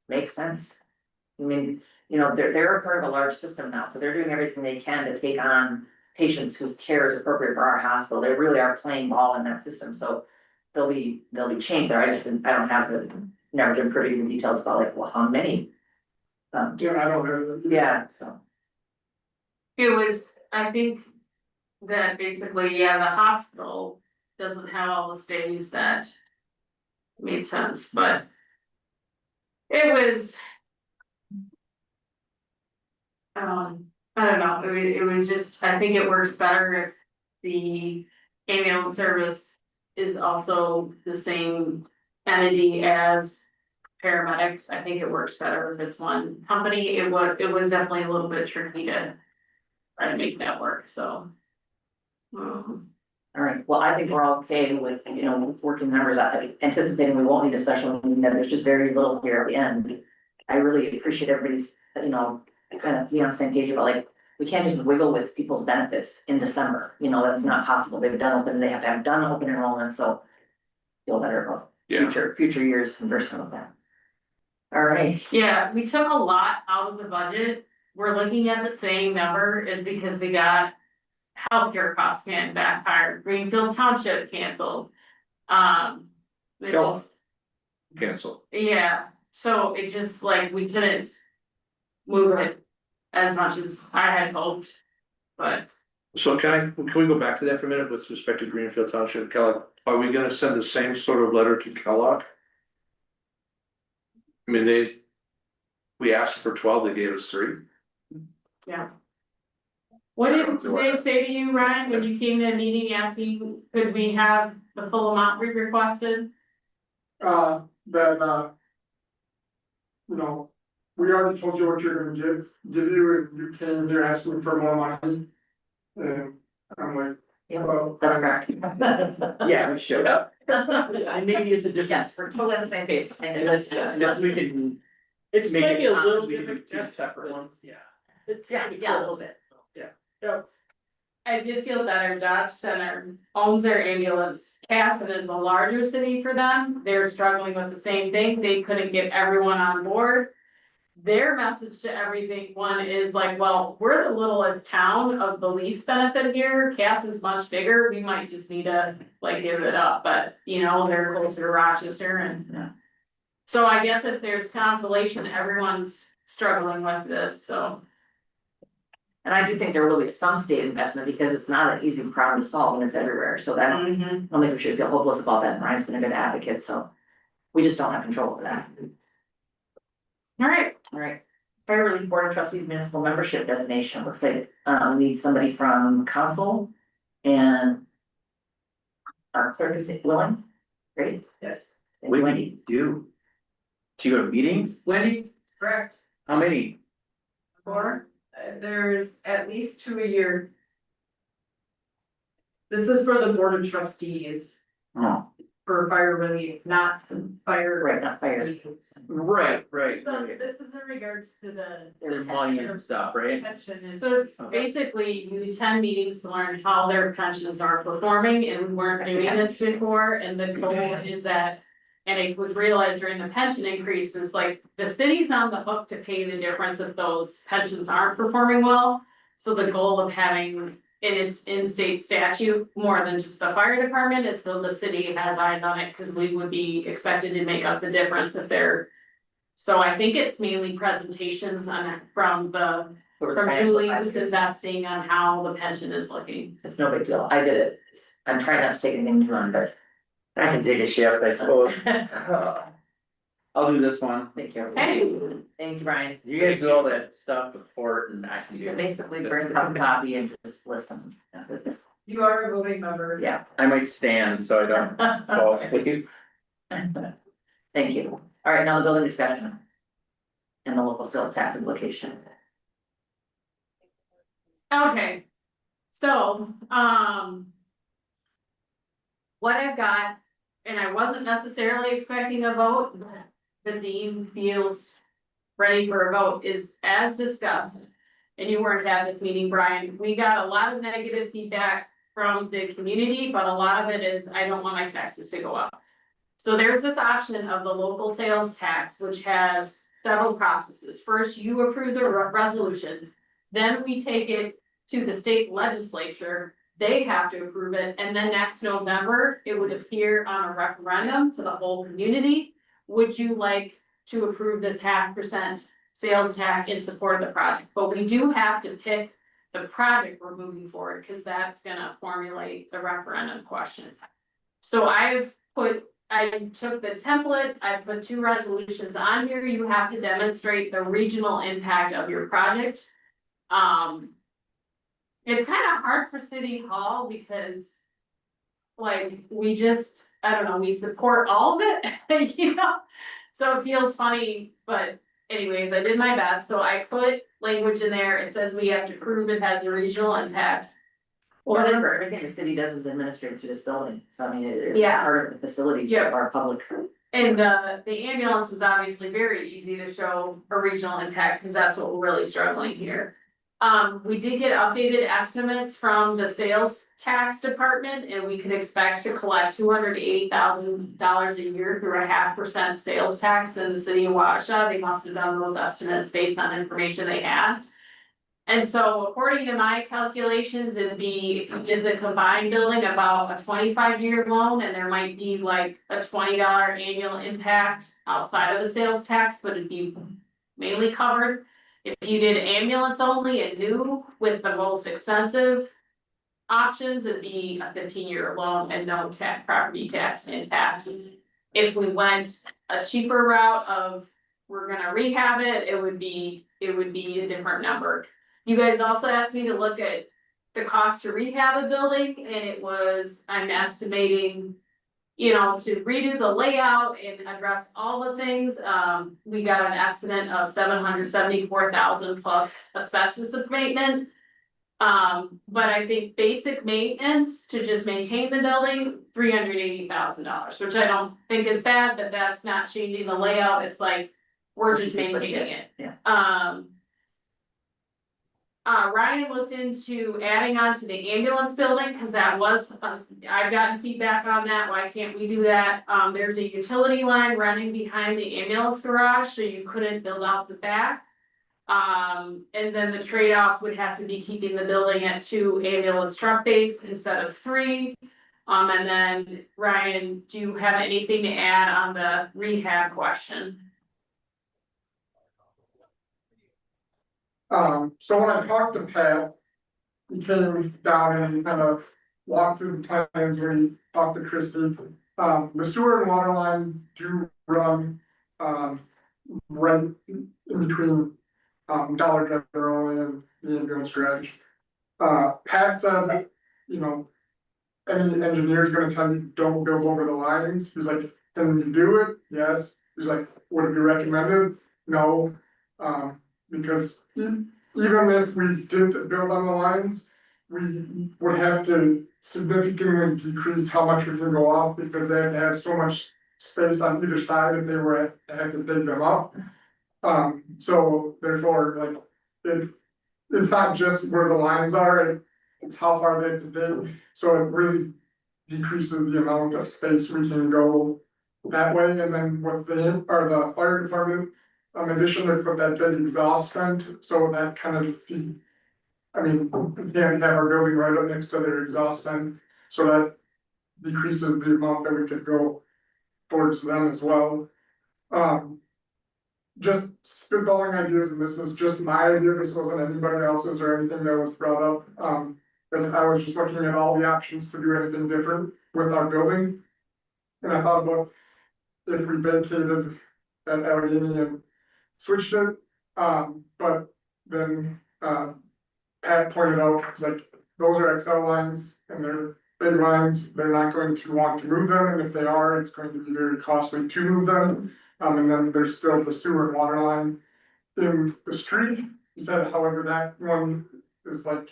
make sense. I mean, you know, they're a part of a large system now, so they're doing everything they can to take on patients whose care is appropriate for our hospital. They really are playing ball in that system, so they'll be changed there. I don't have never been privy to the details about like, well, how many? Yeah, I don't know. Yeah, so. It was, I think that basically, yeah, the hospital doesn't have all the stays that made sense, but it was. I don't know, it was just, I think it works better if the ambulance service is also the same entity as paramedics. I think it works better if it's one company. It was definitely a little bit tricky to try to make that work, so. All right, well, I think we're all okay with, you know, working numbers, anticipating we won't need a special meeting, that there's just very little here at the end. I really appreciate everybody's, you know, kind of being on the same page about like, we can't just wiggle with people's benefits in December, you know, that's not possible, they have to have done open enrollment, so. Feel better about Yeah. future years conversing with that. All right, Yeah, we took a lot out of the budget. We're looking at the same number is because we got healthcare costs can backfire, Greenfield Township canceled. It Go. was- Cancel. Yeah, so it just like, we couldn't move it as much as I had hoped, but. So can we go back to that for a minute with respect to Greenfield Township and Kellogg? Are we gonna send the same sort of letter to Kellogg? I mean, we asked for 12, they gave us 3. Yeah. What did they say to you, Ryan, when you came to a meeting asking, could we have the full amount we requested? You know, we already told you what you're gonna give you, and you came here asking for more money. And I'm like, yeah, well, that's correct. Yeah, we showed up. And maybe it's a different. Yes, we're totally on the same page. Unless we can. It's Make maybe it a little common, we can do different. two just- separate ones. Yeah. Yeah, a little bit. I did feel better, Dodge Center owns their ambulance, Casson is a larger city for them, they're struggling with the same thing, they couldn't get everyone on board. Their message to everyone is like, well, we're the littlest town of the least benefit here, Casson's much bigger, we might just need to like give it up, but you know, they're closer to Rochester and. Yeah. So I guess if there's consolation, everyone's struggling with this, so. And I do think there will be some state investment because it's not an easy problem to solve and it's everywhere, so that, I don't think we should feel hopeless about that, Brian's been a good advocate, so. We just don't have control over that. All right, Fire Relief Board of Trustees Municipal Membership Designation, looks like, we need somebody from council and. Our clerk is willing, great, Yes. and Wendy, do. Do you go to meetings, Wendy? Correct, How many? or there's at least 2 a year. This is for the board of trustees Oh, for fire relief, not fire. Right, not fire. right. So this is in regards to the. Their money and stuff, right? Pension and. So it's Okay. basically you attend meetings to learn how their pensions are performing and we weren't doing this before and the goal is that. And it was realized during the pension increases, like the city's on the hook to pay the difference if those pensions aren't performing well. So the goal of having in its in-state statute, more than just the fire department, is so the city has eyes on it, cause we would be expected to make up the difference if they're. So I think it's mainly presentations on from Julie who's investing on how the pension is looking. It's no big deal, I did it, I'm trying not to take anything too long, but. I can take a shift, I suppose. I'll do this one. Thank you. Hey. Thank you, Brian. You guys do all that stuff before and I can do You it. basically bring a cup of coffee and just listen. That's- You are a voting member. Yeah. I might stand so I don't fall asleep. Thank you. All right, now the building discussion. And the local sales tax implication. Okay, so, what I've got, and I wasn't necessarily expecting a vote, but the dean feels ready for a vote, is as discussed. And you weren't at this meeting, Brian, we got a lot of negative feedback from the community, but a lot of it is, I don't want my taxes to go up. So there's this option of the local sales tax, which has several processes. First, you approve the resolution, then we take it to the state legislature. They have to approve it, and then next November, it would appear on a referendum to the whole community. Would you like to approve this 0.5% sales tax in support of the project? But we do have to pick the project we're moving forward, because that's gonna formulate the referendum question. So I took the template, I put 2 resolutions on here, you have to demonstrate the regional impact of your project. It's kind of hard for City Hall because. Like, we just, I don't know, we support all of it, you know? So it feels funny, but anyways, I did my best, so I put language in there, it says we have to prove it has a regional impact. Well, remember, everything the city does is administered through this building, so I mean, it's Yeah. part of the facilities Yeah. of our public. And the ambulance was obviously very easy to show a regional impact, cause that's what we're really struggling here. We did get updated estimates from the sales tax department, and we can expect to collect $280,000 a year through a 0.5% sales tax in the city of Wabasha. They must have done those estimates based on information they had. And so according to my calculations, it'd be, if you did the combined building, about a 25-year loan, and there might be like a $20 annual impact outside of the sales tax, but it'd be mainly covered. If you did ambulance only and new with the most expensive options, it'd be a 15-year loan and no property tax impact. If we went a cheaper route of, we're gonna rehab it, it would be a different number. You guys also asked me to look at the cost to rehab a building, and it was, I'm estimating, you know, to redo the layout and address all the things, we got an estimate of $774,000 plus asbestos abatement. But I think basic maintenance to just maintain the building, $380,000, which I don't think is bad, but that's not changing the layout, it's like, we're just maintaining it. Yeah. Ryan looked into adding on to the ambulance building, cause that was, I've gotten feedback on that, why can't we do that? There's a utility line running behind the ambulance garage, so you couldn't build out the back. And then the trade-off would have to be keeping the building at 2 ambulance truck bays instead of 3. And then Ryan, do you have anything to add on the rehab question? So when I talked to Pat, he came down and kind of walked through the plans when he talked to Christie. The sewer and water line do run, right in between, Dollar General and the ambulance garage. Pat said, you know, any engineer's gonna tell you, don't build over the lines. He's like, can you do it? Yes. He's like, would it be recommended? No, because even if we did build on the lines, we would have to significantly decrease how much we can go off because they have so much space on either side if they were to have to dig them up. So therefore, like, it's not just where the lines are, it's how far they have to dig, so it really decreases the amount of space we can go that way, and then with the fire department. In addition, they put that big exhaust vent, so that kind of, I mean, we can't have our building right up next to their exhaust vent, so that decreases the amount that we could go towards them as well. Just spitballing ideas, and this is just my idea, this wasn't anybody else's or anything that was brought up. Because I was just looking at all the options to do anything different with our building. And I thought about if we vacated that Allegheny and switched it, but then, Pat pointed out, like, those are XL lines and they're big lines, they're not going to want to move them, and if they are, it's going to be very costly to move them. And then there's still the sewer and water line in the street. He said, however, that one is like,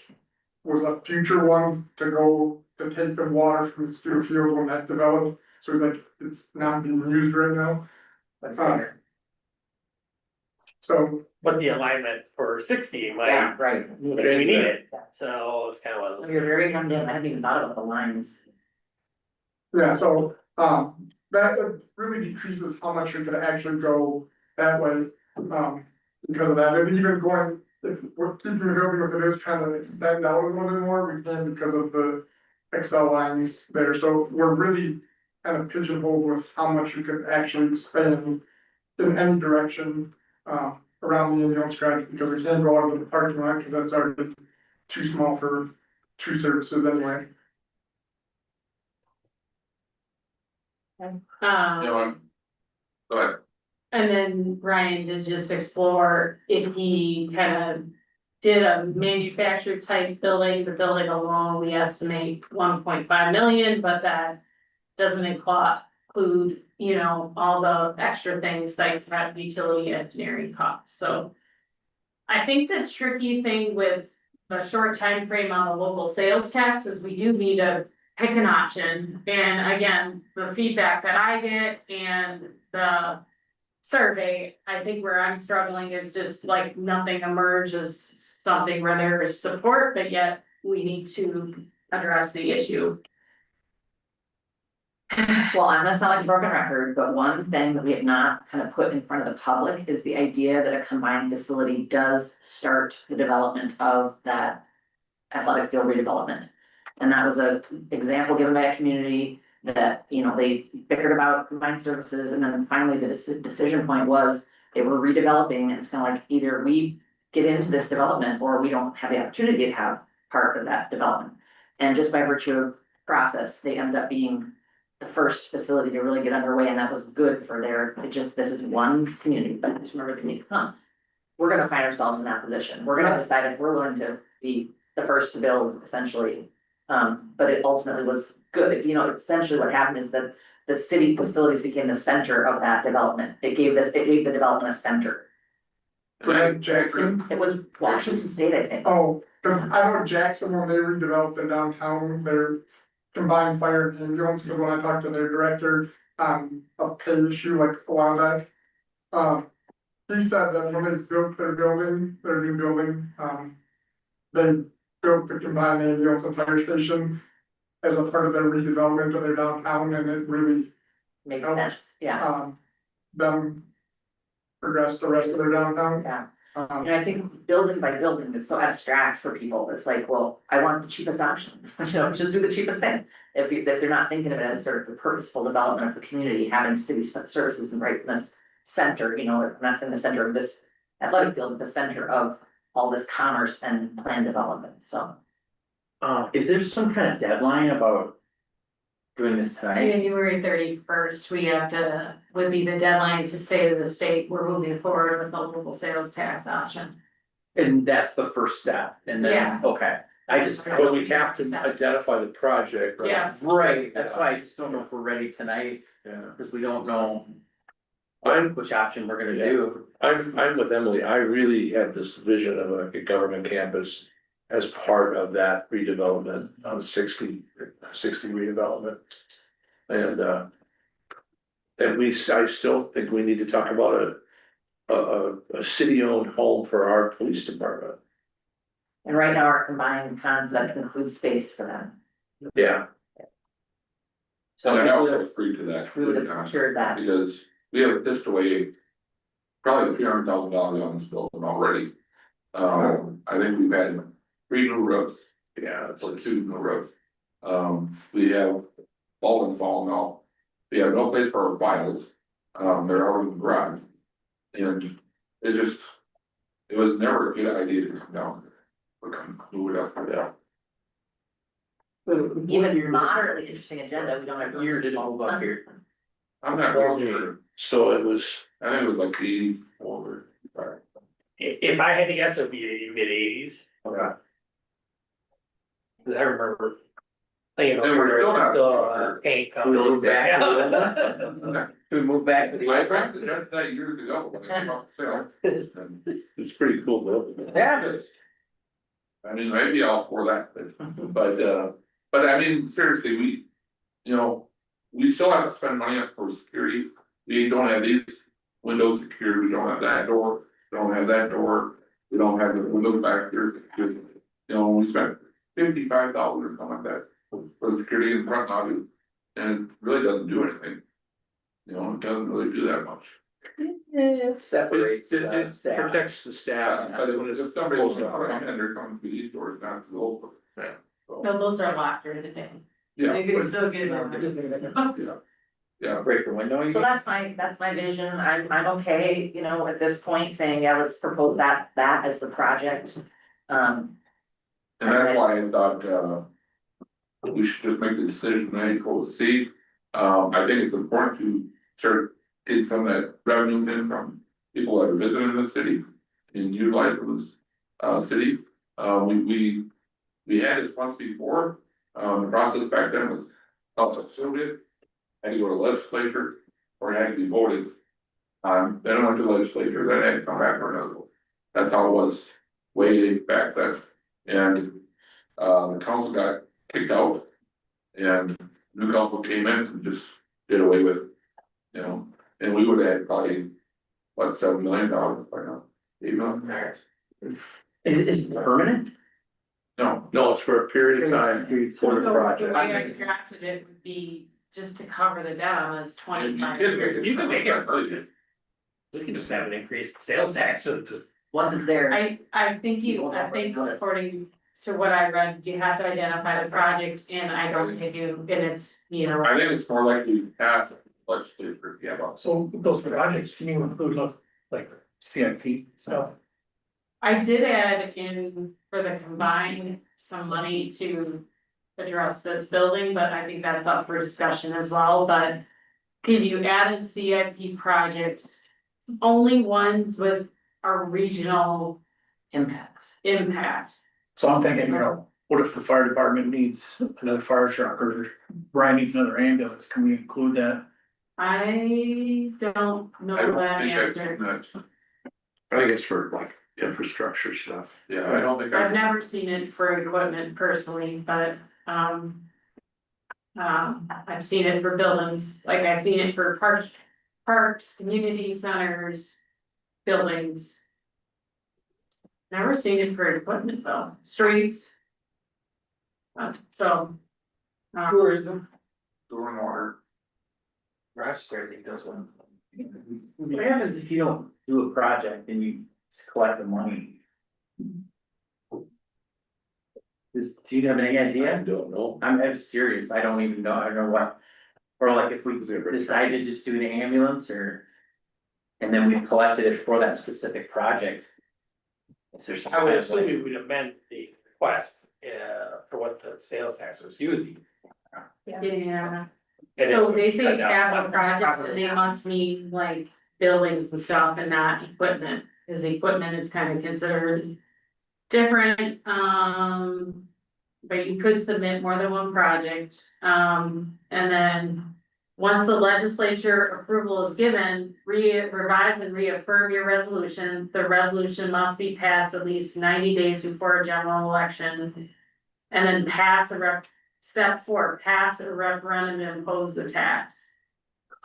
was a future one to go to take the water from the skier field when that developed. So he's like, it's not being used right now. But fair. So, But the alignment for 60 might, Yeah, right. we need it, so it's kind of one of those. You're very hemmed in, I haven't even thought about the lines. yeah, so, that really decreases how much we could actually go that way. Because of that, and even going, if we're keeping the building if it is trying to extend out a little bit more, we can because of the XL lines there, so we're really kind of pigeonholed with how much we could actually expand in any direction, around the ambulance garage, because we can't go out of the parking lot, because that's already too small for two services anyway. You know, go ahead. And then Ryan did just explore if he kind of did a manufactured type building, the building alone, we estimate 1.5 million, but that doesn't include, you know, all the extra things like that utility engineering costs, so. I think the tricky thing with the short time frame on the local sales tax is we do need to pick an option. And again, the feedback that I get and the survey, I think where I'm struggling is just like nothing emerges, something where there is support, but yet we need to address the issue. Well, I'm gonna sound like a broken record, but one thing that we have not kind of put in front of the public is the idea that a combined facility does start the development of that athletic field redevelopment. And that was a example given by a community that, you know, they bickered about combined services, and then finally the decision point was they were redeveloping, and it's kind of like either we get into this development or we don't have the opportunity to have part of that development. And just by virtue of process, they end up being the first facility to really get underway, and that was good for this is one community, but just remember the community, we're gonna find ourselves in that position, we're gonna decide if we're willing to be the first to build, essentially. But it ultimately was good, you know, essentially what happened is that the city facilities became the center of that development, it gave the development a center. Brad Jackson. It was Washington State, I think. Oh, cause I know Jackson, when they redeveloped the downtown, their combined fire and ambulance, because when I talked to their director, a pay issue like a while back. He said that when they built their building, their new building, they built the combined ambulance and fire station as a part of their redevelopment of their downtown, and it really, Makes sense, yeah. them progress the rest of their downtown. Yeah. And I think building by building, it's so abstract for people, it's like, well, I want the cheapest option, you know, just do the cheapest thing. If they're not thinking of it as sort of the purposeful development of the community, having city services and right in this center, you know, I'm not saying the center of this athletic field, but the center of all this commerce and plan development, so. Is there some kind of deadline about doing this tonight? January 31st, would be the deadline to say to the state, we're moving forward with the local sales tax option. And that's the first step, and then, Yeah. okay, I just. But we have to identify the project, right? Yeah. Right, that's why I just don't know if we're ready tonight, Yeah. because we don't know. which option we're gonna do. I'm with Emily. I really have this vision of a government campus as part of that redevelopment on 60 redevelopment. And I still think we need to talk about a city-owned home for our police department. And right now, our combined concept includes space for them. Yeah. So And I we also would've- agree to that. we would have secured that. Because we have pissed away probably $300,000 on this building already. I think we've had 3 new roofs, Yeah, or 2 new roofs. We have fallen now. We have no place for our files, they're out in the garage. And it was never a good idea to come down. We're gonna move it up, yeah. Even moderately interesting agenda, we don't have. Year didn't move up here. I'm not real sure, so it was, I think it was like 84. If I had to guess, it'd be mid-80s. Okay. Cause I remember. You know, And we're still not- the paint We moved back. company. We moved back to the. I back to that years ago, when it came up for sale. And it's pretty cool building. Yeah. it is. I mean, maybe all for that, but I mean, seriously, we still have to spend money for security. We don't have these windows secured, we don't have that door, we don't have that door, we don't have the windows back here. We spent $55 or something like that for the security in the front lobby, and it really doesn't do anything. It doesn't really do that much. It separates It staff. protects the staff. But when it's if somebody wants to closed come off. in, they're coming to these doors, not to the old. Yeah. So, No, those are locked during the day. yeah, You can still get yeah, Break the window. you So mean? that's my vision, I'm okay, at this point, saying, yeah, let's propose that as the project. and that's why I thought, we should just make the decision tonight, go see. I think it's important to start getting some of that revenue in from people that are visiting the city and utilize this, city. We had it once before, the process back then was, approved it, had to go to legislature, or it had to be voted. Then it went to legislature, then it had to come back for another one. That's how it was way back then. And, the council got kicked out. And new council came in and just did away with, and we would have had probably, $7 million by now, $8 million. Is it permanent? No, No, it's for a period of time for the So the project. way I drafted it would be just to cover the debt was you 25. can make it. You can make it. We can just have an increased sales tax and just. Once it's there. I think according to what I read, you have to identify the project and I don't think and it's, I think it's more likely half legislature, yeah, about. So those projects, can you include like CIP stuff? I did add in for the combined some money to address this building, but I think that's up for discussion as well, but could you add in CIP projects, only ones with a regional impact? So I'm thinking, what if the fire department needs another fire truck or Brian needs another ambulance, can we include that? I don't know I don't that think I've answer. seen that, I think it's for like infrastructure stuff. yeah, I don't think I've I've, never seen it for equipment personally, but, I've seen it for buildings, like I've seen it for parks, community centers, buildings. Never seen it for equipment though, streets. So. tourism, door and water. Rochester, I think does one. What happens if you don't do a project and you just collect the money? Do you have any I idea? don't know. I'm serious, I don't even know, I don't know what, or like if we decide to just do an ambulance or. And then we collected it for that specific project. Is there some I would kind of assume like- we would amend the request, for what the sales tax was using. Yeah, And so it- they say cut down capital on- projects and they must mean like buildings and stuff and not equipment, cause the equipment is kind of considered. Different, but you could submit more than one project, and then Once the legislature approval is given, revise and reaffirm your resolution. The resolution must be passed at least 90 days before a general election. And then step 4, pass a referendum to impose the tax.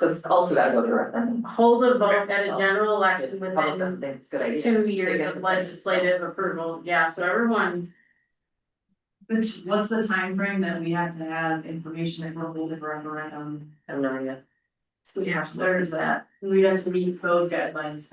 So it's also gotta go to referendum. Hold a vote at a general election Public doesn't within think it's a good idea. 2 years of legislative approval. Yeah, so everyone, What's the time frame that we have to have information if we're holding referendum? I have no idea. So yeah, there's that. we have to meet those guidelines.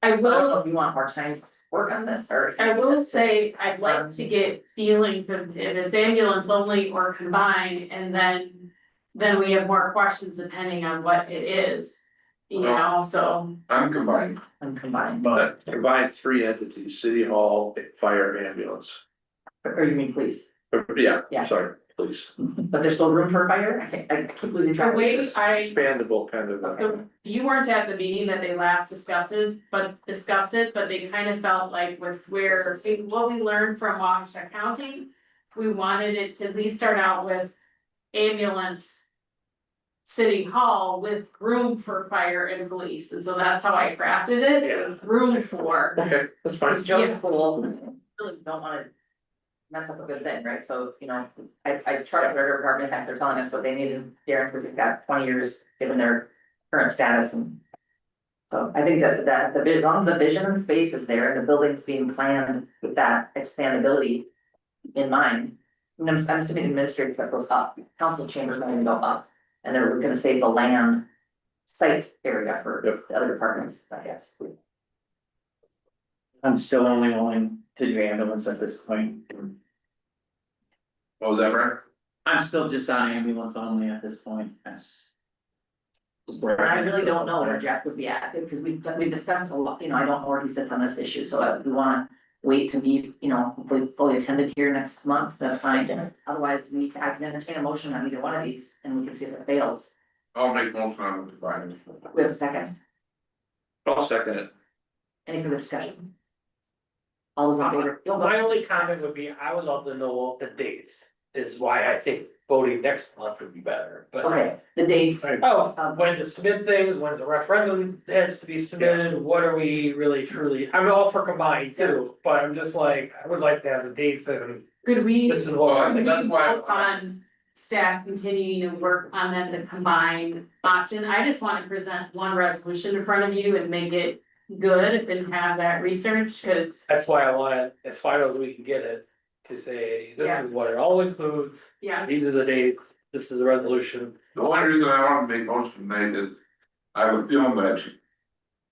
I So I don't know will, if you want more time to work on this or. if you I think will that's- say, I'd like to get feelings of if it's ambulance only or combined, and then we have more questions depending on what it is. You know, so, I'm combined, And combined, But combine 3 entities, city hall, fire, ambulance. or you mean police, Yeah, Yeah. sorry, please. but there's still room for fire, I keep losing the track. way I. Expandable kind of. You weren't at the meeting that they last discussed it, but they kind of felt like with what we learned from Wabasha County. We wanted it to at least start out with ambulance. City hall with room for fire and police, and so that's how I crafted it, it was room for. Okay, that's fine. Because Joe's pool, really don't wanna mess up a good thing, right, so, you know, I charted their department, in fact, they're telling us what they need in Darren, because they've got 20 years given their current status and. So I think that as long as the vision and space is there, and the building's being planned with that expandability in mind. And I'm assuming administrative that goes up, council chambers might even go up, and they're gonna save the land. Site area for Yep. the other departments, I guess. I'm still only willing to do ambulance at this point. what was that, Brian? I'm still just on ambulance only at this point, that's. Just where I really don't know where Jeff would be at, because we've discussed a lot, you know, I don't know where he sits on this issue, so if we wanna. Wait to be, you know, hopefully fully attended here next month, that's fine, otherwise I can entertain a motion on either one of these, and we can see if it fails. I'll make motion on combining. We have a second, I'll second it. any further discussion? All those in favor? You'll My vote. only comment would be, I would love to know the dates, is why I think voting next month would be better, but. Okay, the dates, Oh, when to submit things, when the referendum has to be submitted, what are we really truly, I'm all for combined too, but I'm just like, I would like to have the dates and Could we, this is what I could think. that's we why- vote on staff continuing to work on then the combined option? I just wanna present one resolution in front of you and make it good and have that research, cause, That's why I want it as final as we can get it, to say, this Yeah. is what it all includes, yeah. these are the dates, this is the resolution. The only reason I want to make motion tonight is, I have a feeling that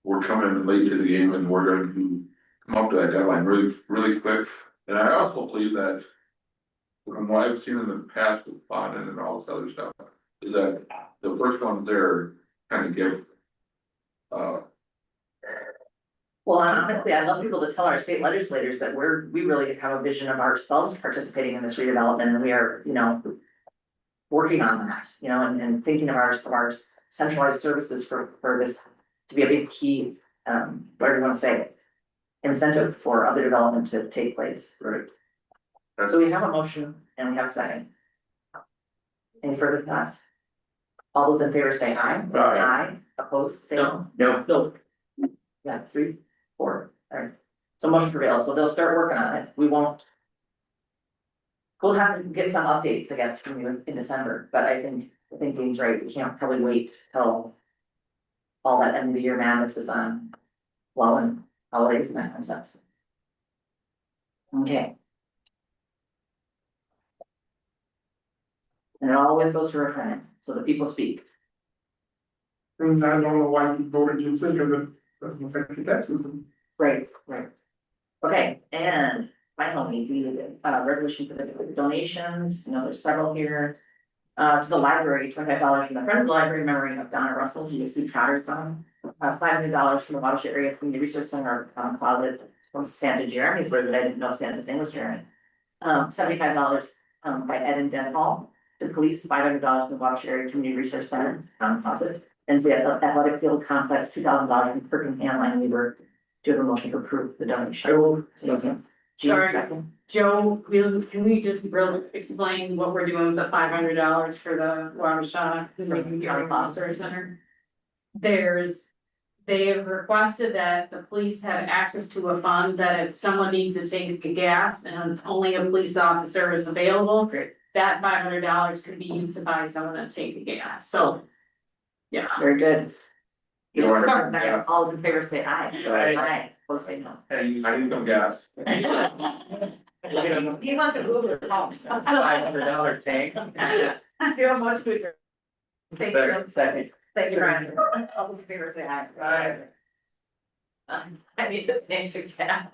we're coming late to the game and we're going to come up to that deadline really quick. And I also believe that from what I've seen in the past with bonding and all this other stuff, is that the first ones there kind of give. well, and honestly, I love people to tell our state legislators that we really have a vision of ourselves participating in this redevelopment, and we are, you know. Working on that, you know, and thinking of our centralized services for this to be a big key, whatever you wanna say it. Incentive for other development to take place. Right. So we have a motion and we have a second. Any further thoughts? All those in favor say aye. Aye. Opposed, say No, no. no, No. Yeah, 3, 4, alright. So motion prevails, so they'll start working on it, we won't. We'll have to get some updates, I guess, from you in December, but I think Dean's right, we can't probably wait till. All that end of the year madness is on. Well, and holidays and that kind of stuff. Okay. And it always goes to referendum, so the people speak. And I don't know why you voted against it, because it doesn't affect your taxes. Right. Okay, and finally, the resolution for the donations, you know, there's several here. To the library, $25 from the Friends of the Library, in memory of Donna Russell, who was Sue Trotter's from. $500 from the Wabasha Area Community Research Center, closet from Santa Jeremy's, where I didn't know Santa's name was Jeremy. $75 by Ed and Deb Hall. To police, $500 from the Wabasha Area Community Research Center, closet. And to the athletic field complex, $2,000 from Perkins and Line Weaver. Do you have a motion to approve the donation? I will, Second. Jean Sorry. second. Joe, can we just really explain what we're doing with the $500 for the Wabasha Yard Officer Center? They have requested that the police have access to a fund that if someone needs to take a gas and only a police officer is available, that $500 could be used to buy someone to take the gas, so. Yeah. Very good. You want to- Second, all in favor say aye. Aye. Aye, opposed say no. Hey, I need some gas. He wants a Uber home. $500 tank. Feel much quicker. Thank you. Second. Thank you, Brian. All those in favor say aye. Aye. I need to change the gas.